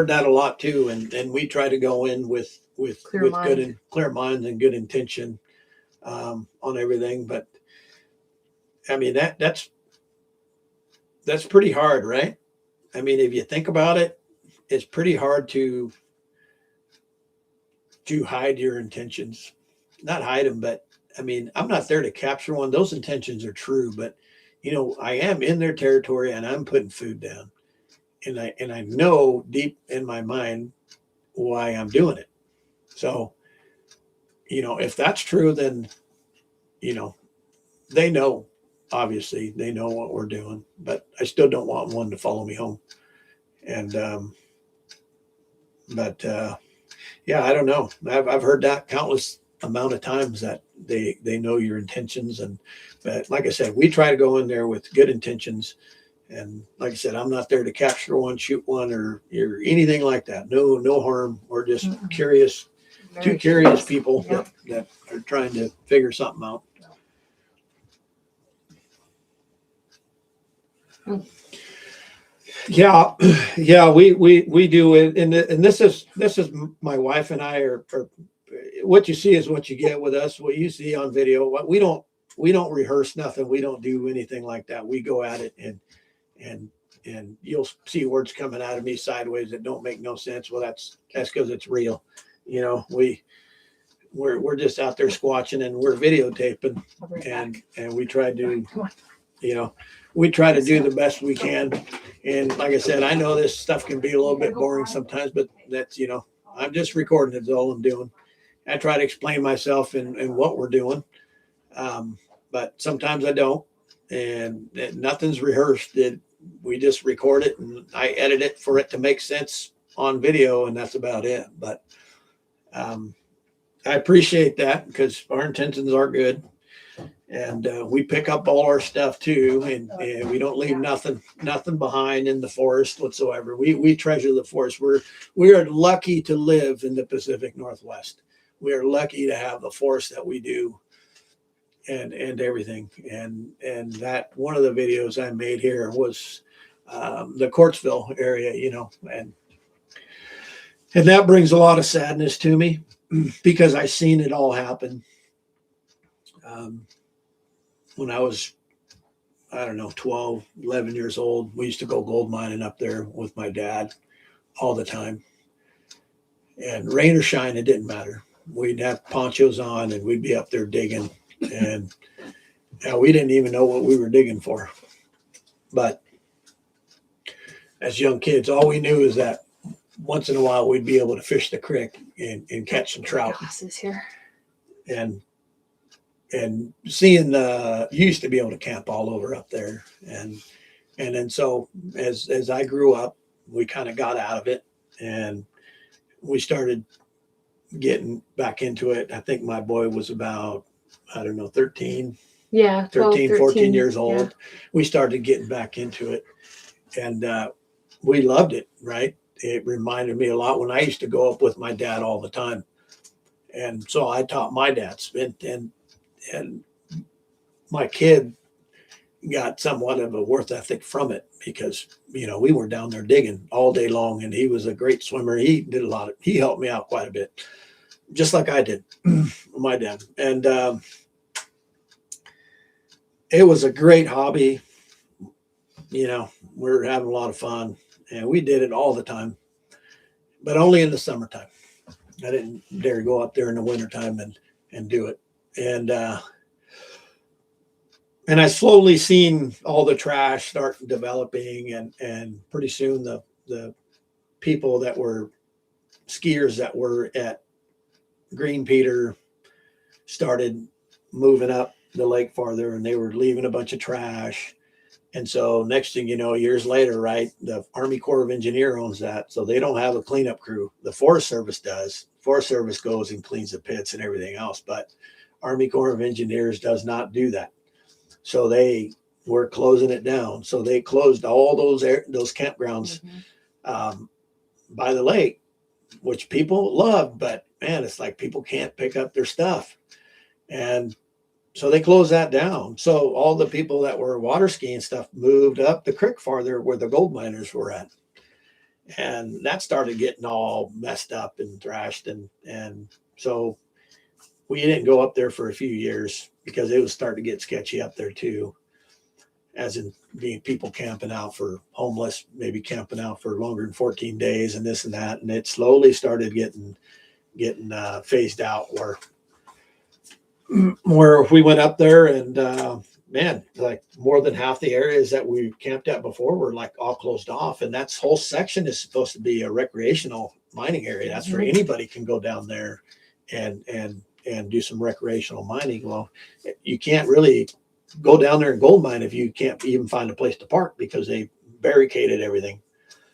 that a lot too, and we try to go in with Clear good and clear minds and good intention on everything. But I mean that's pretty hard, right? I mean, if you think about it, it's pretty hard to hide your intentions. Not hide them, but I mean, I'm not there to capture one. Those intentions are true, but I am in their territory and I'm putting food down. And I know deep in my mind why I'm doing it. So, if that's true, then, they know, obviously they know what we're doing, but I still don't want one to follow me home. And, yeah, I don't know. I've heard that countless amount of times that they know your intentions. But like I said, we try to go in there with good intentions. And like I said, I'm not there to capture one, shoot one, or anything like that. No harm. We're just curious, two curious people that are trying to figure something out. Yeah, we do it, and this is my wife and I are what you see is what you get with us. What you see on video, we don't rehearse nothing. We don't do anything like that. We go at it, and you'll see words coming out of me sideways that don't make no sense. Well, that's because it's real. We're just out there squatching and we're videotaping, and we try to, we try to do the best we can. And like I said, I know this stuff can be a little bit boring sometimes, but that's, I'm just recording. It's all I'm doing. I try to explain myself and what we're doing. But sometimes I don't, and nothing's rehearsed. We just record it and I edit it for it to make sense on video, and that's about it. But I appreciate that because our intentions are good. And we pick up all our stuff too, and we don't leave nothing behind in the forest whatsoever. We treasure the forest. We are lucky to live in the Pacific Northwest. We are lucky to have the forest that we do, and everything. And that one of the videos I made here was the Courtsville area, and that brings a lot of sadness to me because I seen it all happen. When I was, 12, 11 years old, we used to go gold mining up there with my dad all the time. And rain or shine, it didn't matter. We'd have ponchos on and we'd be up there digging. And we didn't even know what we were digging for. But as young kids, all we knew is that once in a while we'd be able to fish the creek and catch some trout. And seeing you used to be able to camp all over up there. And then so as I grew up, we kind of got out of it and we started getting back into it. I think my boy was about, 13. Yeah, 13, 14 years old. Yeah. We started getting back into it and we loved it, right? It reminded me a lot when I used to go up with my dad all the time. And so I taught my dad, and my kid got somewhat of a work ethic from it because, we were down there digging all day long and he was a great swimmer. He helped me out quite a bit, just like I did my dad. And it was a great hobby. We were having a lot of fun and we did it all the time, but only in the summertime. I didn't dare go up there in the wintertime and do it. And I slowly seen all the trash start developing, and pretty soon the people that were skiers that were at Green Peter started moving up the lake farther, and they were leaving a bunch of trash. And so next thing you know, years later, right, the Army Corps of Engineer owns that. So they don't have a cleanup crew. The Forest Service does. Forest Service goes and cleans the pits and everything else. But Army Corps of Engineers does not do that. So they were closing it down. So they closed all those campgrounds by the lake, which people love, but man, it's like people can't pick up their stuff. And so they closed that down. So all the people that were water skiing stuff moved up the creek farther where the gold miners were at. And that started getting all messed up and thrashed. And so we didn't go up there for a few years because it was starting to get sketchy up there too. As in being people camping out for homeless, maybe camping out for longer than 14 days and this and that. And it slowly started getting phased out where we went up there and man, like more than half the areas that we camped at before were like all closed off. And that whole section is supposed to be a recreational mining area. That's where anybody can go down there and do some recreational mining. Well, you can't really go down there and gold mine if you can't even find a place to park because they barricaded everything.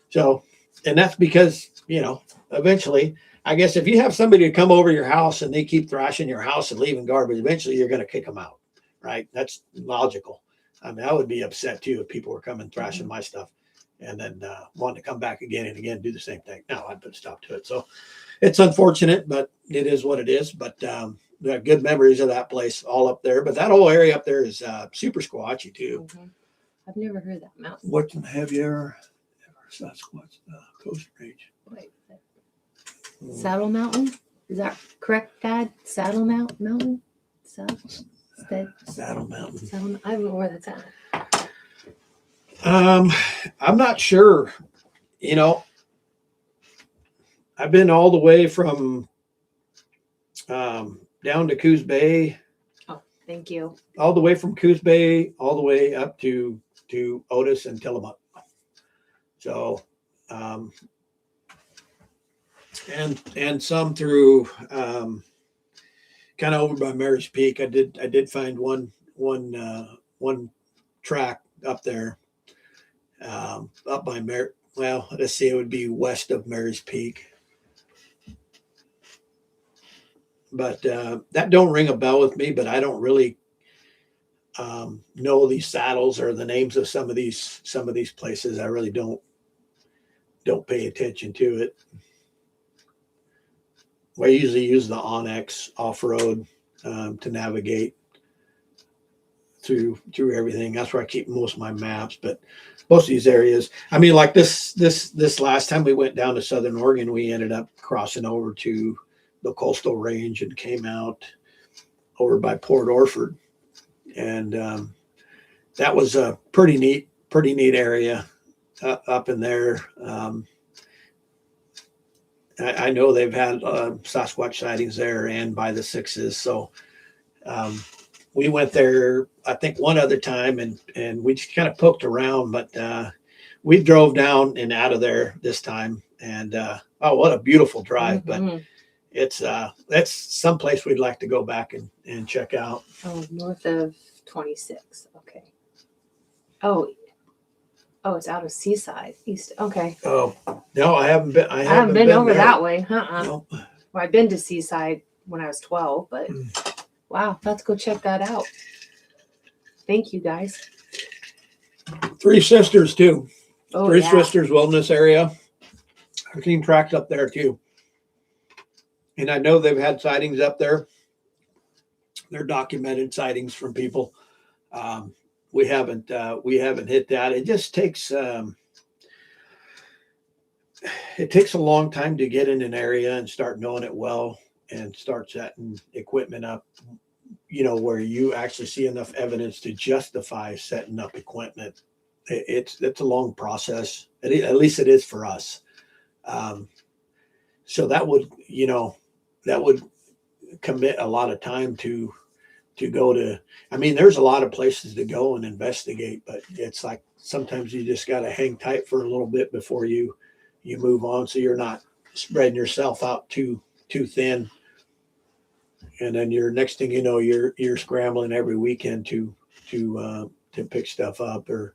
So, and that's because, you know, eventually, I guess if you have somebody to come over your house and they keep thrashing your house and leaving garbage, eventually you're going to kick them out, right? That's logical. I mean, I would be upset too if people were coming thrashing my stuff and then wanting to come back again and again, do the same thing. No, I'd put a stop to it. So it's unfortunate, but it is what it is. But we have good memories of that place all up there. But that whole area up there is super squatchy too. I've never heard that mountain. What have you ever Sasquatch Coast Range? Wait, Saddle Mountain? Is that correct, Dad? Saddle Mountain? Saddle Mountain. I don't know where that's at. I'm not sure. You know, I've been all the way from down to Coos Bay. Oh, thank you. All the way from Coos Bay, all the way up to Otis and Tillamook. So, and some through kind of over by Mary's Peak. I did find one track up there, up by well, let's see, it would be west of Mary's Peak. But that don't ring a bell with me, but I don't really know these saddles or the names of some of these places. I really don't pay attention to it. I usually use the Onyx off-road to navigate through everything. That's where I keep most of my maps. But most of these areas, I mean, like this last time we went down to Southern Oregon, we ended up crossing over to the coastal range and came out over by Port Orford, and that was a pretty neat area up in there. I know they've had Sasquatch sightings there and by the Sixes. So we went there, I think, one other time, and we just kind of poked around, but we drove down and out of there this time. And oh, what a beautiful drive! But it's that's someplace we'd like to go back and check out. Oh, north of 26. Okay. Oh, it's out of Seaside East. Okay. Oh no, I haven't been. I haven't been over there. that way. No. Well, I've been to Seaside when I was 12, but wow, let's go check that out. Thank you, guys. Three Sisters too. Oh, Three yeah. Sisters Wilderness Area. I've seen tracks up there too, and I know they've had sightings up there. They're documented sightings from people. We haven't hit that. It just takes it takes a long time to get in an area and start knowing it well and start setting equipment up, you know, where you actually see enough evidence to justify setting up equipment. It's a long process. At least it is for us. So that would commit a lot of time to go to. I mean, there's a lot of places to go and investigate, but it's like sometimes you just got to hang tight for a little bit before you move on, so you're not spreading yourself out too thin. And then next thing you know, you're scrambling every weekend to pick stuff up. Or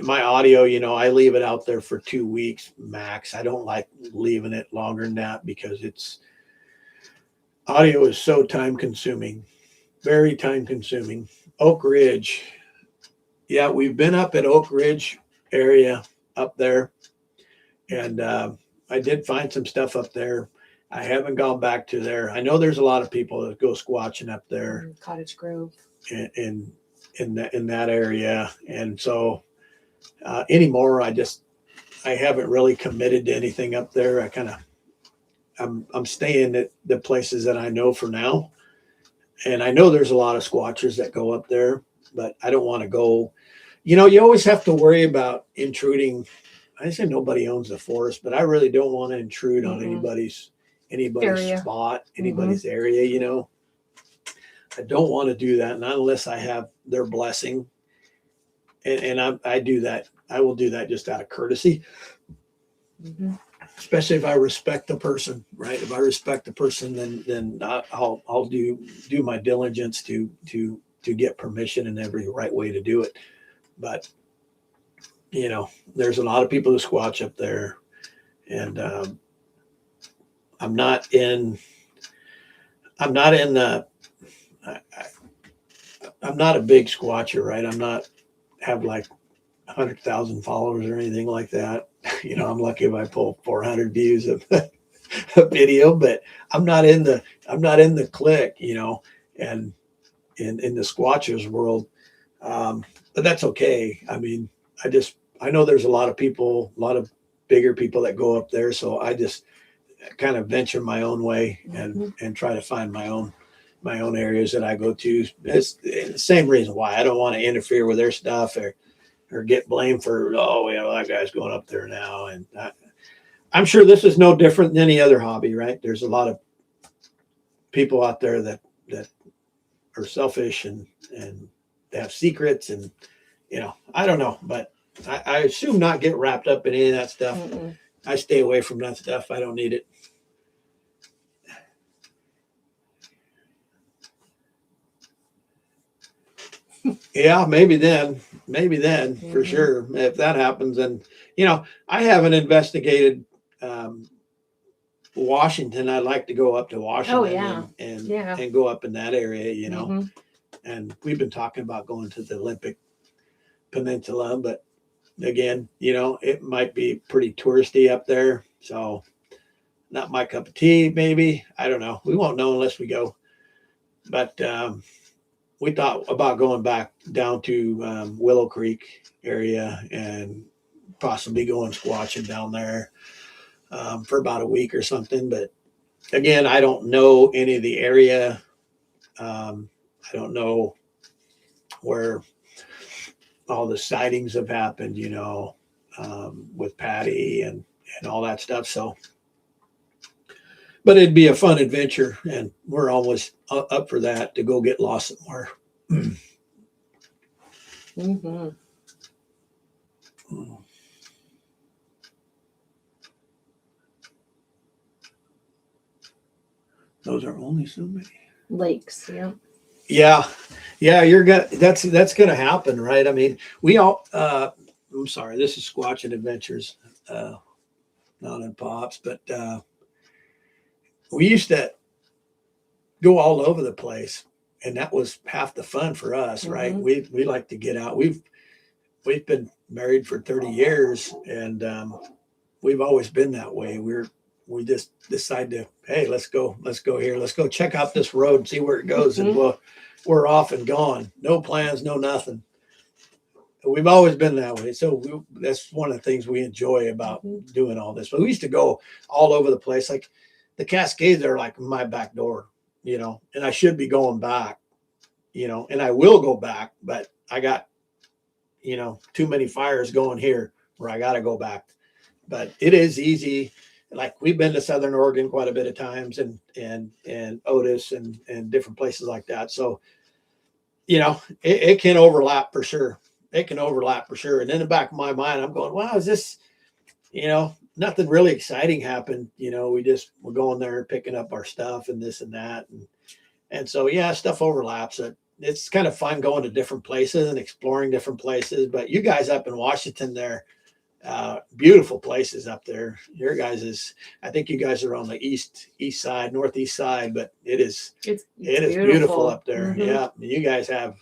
my audio, you know, I leave it out there for 2 weeks max. I don't like leaving it longer than that because Audio is so time consuming, very time consuming. Oak Ridge. Yeah, we've been up at Oak Ridge area up there, and I did find some stuff up there. I haven't gone back to there. I know there's a lot of people that go squatching up there Cottage Grove in that area, and so anymore, I haven't really committed to anything up there. I'm staying at the places that I know for now, and I know there's a lot of squatchers that go up there, but I don't want to go. You always have to worry about intruding. I say nobody owns the forest, but I really don't want to intrude on anybody's area. spot, anybody's area. I don't want to do that, not unless I have their blessing. And I do that. I will do that just out of courtesy, especially if I respect the person, right? If I respect the person, then I'll do my diligence to get permission and every right way to do it. But there's a lot of people who squatch up there, and I'm not a big squatcher, right? I'm not have like 100,000 followers or anything like that. I'm lucky if I pull 400 views of a video, but I'm not in the clique, and in the squatchers world. But that's okay. I mean, I know there's a lot of people, a lot of bigger people that go up there. So I just kind of venture my own way and try to find my own areas that I go to. It's the same reason why I don't want to interfere with their stuff or get blamed for, that guy's going up there now. And I'm sure this is no different than any other hobby, right? There's a lot of people out there that are selfish and they have secrets, and I don't know, but I assume not get wrapped up in any of that stuff. I stay away from that stuff. I don't need it. Yeah, maybe then for sure. If that happens, then I haven't investigated Washington. I'd like to go up to Washington and go up in that area, and we've been talking about going to the Olympic Peninsula, but again, it might be pretty touristy up there. So not my cup of tea, maybe. I don't know. We won't know unless we go. But we thought about going back down to Willow Creek area and possibly going squatching down there for about a week or something. But again, I don't know any of the area. I don't know where all the sightings have happened, with Patty and all that stuff. So, but it'd be a fun adventure, and we're always up for that, to go get lost somewhere. Those are only so many lakes. Yeah, that's gonna happen, right? I mean, we all I'm sorry, this is Squatching Adventures, not in Pops, but we used to go all over the place, and that was half the fun for us, right? We like to get out. We've been married for 30 years, and we've always been that way. We just decide to, hey, let's go here, let's go check out this road, see where it goes, and we're off and gone. No plans, no nothing. We've always been that way. So that's one of the things we enjoy about doing all this. But we used to go all over the place. Like the Cascades are like my back door, and I should be going back, and I will go back, but I got, too many fires going here where I got to go back. But it is easy. Like we've been to Southern Oregon quite a bit of times, and Otis and different places like that. So, it can overlap for sure. It can overlap for sure. And in the back of my mind, I'm going, wow, is this, nothing really exciting happened. We're going there and picking up our stuff and this and that. And so, yeah, stuff overlaps. It's kind of fun going to different places and exploring different places. But you guys up in Washington there, beautiful places up there. Your guys is, I think you guys are on the east side, northeast side, but it is beautiful up there. Mm-hmm. Yeah, you guys have,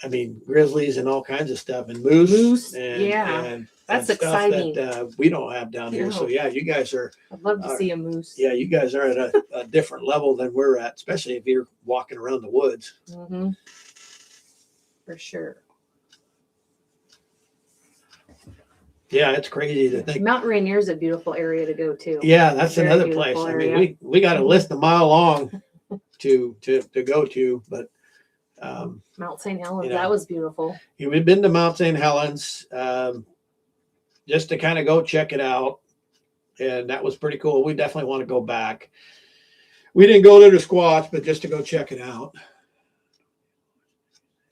I mean, grizzlies and all kinds of stuff, and moose and, and that's and exciting. That we don't have down here. So yeah, you guys are. I'd love to see a moose. Yeah, you guys are at a different level than we're at, especially if you're walking around the woods. Mm-hmm. For sure. Yeah, it's crazy to think. Mount Rainier is a beautiful area to go to. Yeah, that's another place. Area. I mean, we got a list a mile long to go to, but Mount St. Helens, that was beautiful. We've been to Mount St. Helens just to kind of go check it out, and that was pretty cool. We definitely want to go back. We didn't go to the Squatch, but just to go check it out.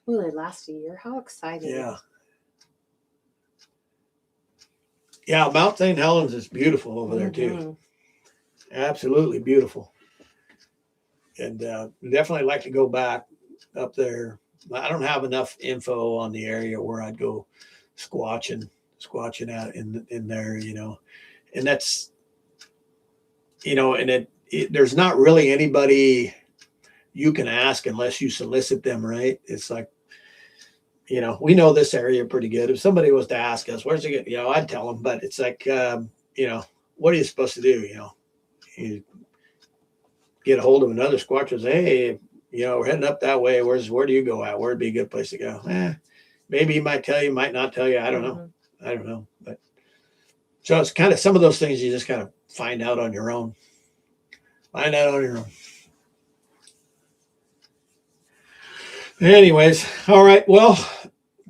Well, they last a year. How exciting! Yeah. Yeah, Mount St. Helens is beautiful over there too. Absolutely beautiful. And definitely like to go back up there. I don't have enough info on the area where I'd go squatching out in there, you know. And that's, you know, and there's not really anybody you can ask unless you solicit them, right? It's like, you know, we know this area pretty good. If somebody was to ask us, where's it get, you know, I'd tell them, but it's like, you know, what are you supposed to do? You know, you get a hold of another squatcher and say, hey, you know, we're heading up that way. Where do you go at? Where'd be a good place to go? Maybe he might tell you, might not tell you. I don't know. I don't know. But so it's kind of some of those things you just kind of find out on your own. Anyways, all right. Well,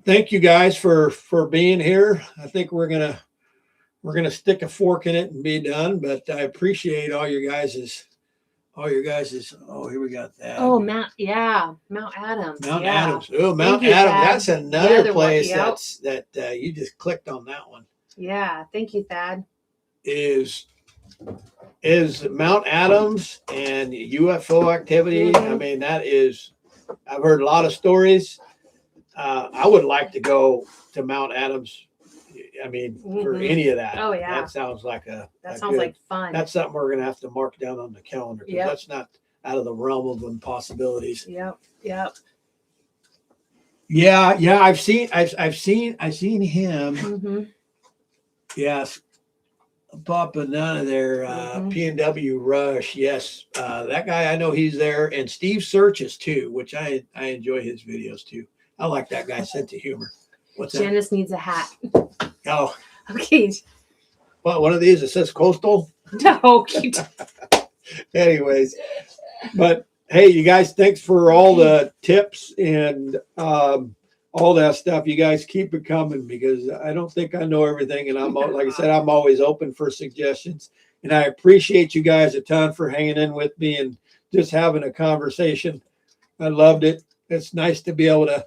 thank you guys for being here. I think we're gonna stick a fork in it and be done. But I appreciate all your guys's. Oh, here we got that. Oh, Mount Adams. Mount Adams. Oh, Mount Adams. That's another place that you just clicked on that one. Yeah, thank you, Thad. Is Mount Adams and UFO activity? I mean, that is. I've heard a lot of stories. I would like to go to Mount Adams. I mean, for any of that. Oh yeah, that sounds like like fun. That's something we're gonna have to mark down on the calendar. Yeah, that's not out of the realm of impossibilities. Yep. Yeah. I've seen him. Yes. Popping none of their P&W Rush. Yes. That guy, I know he's there. And Steve Searches too, which I enjoy his videos too. I like that guy's sense of humor. What's that? Janice needs a hat. Oh. Okay. Well, one of these that says coastal. No, cute. Anyways. But hey, you guys, thanks for all the tips and all that stuff. You guys keep it coming because I don't think I know everything. And I'm, like I said, I'm always open for suggestions. And I appreciate you guys a ton for hanging in with me and just having a conversation. I loved it. It's nice to be able to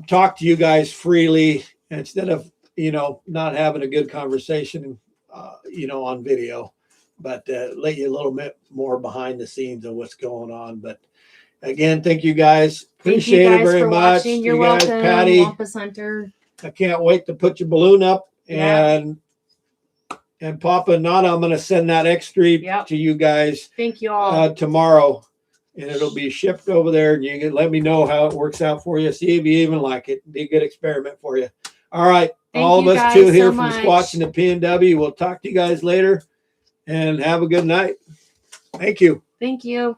talk to you guys freely instead of, you know, not having a good conversation, you know, on video, but let you a little bit more behind the scenes of what's going on. But again, thank you guys. Appreciate it very much. You're welcome, welcome, Patty. Wampus Hunter. I can't wait to put your balloon up and Papa Nana. I'm going to send that X3 to you guys. Thank you all tomorrow, and it'll be shipped over there. And you can let me know how it works out for you. See if you even like it. Be a good experiment for you. All right, all of us two here from Squatching the P&W. We'll talk to you guys later, and have a good night. Thank you. Thank you.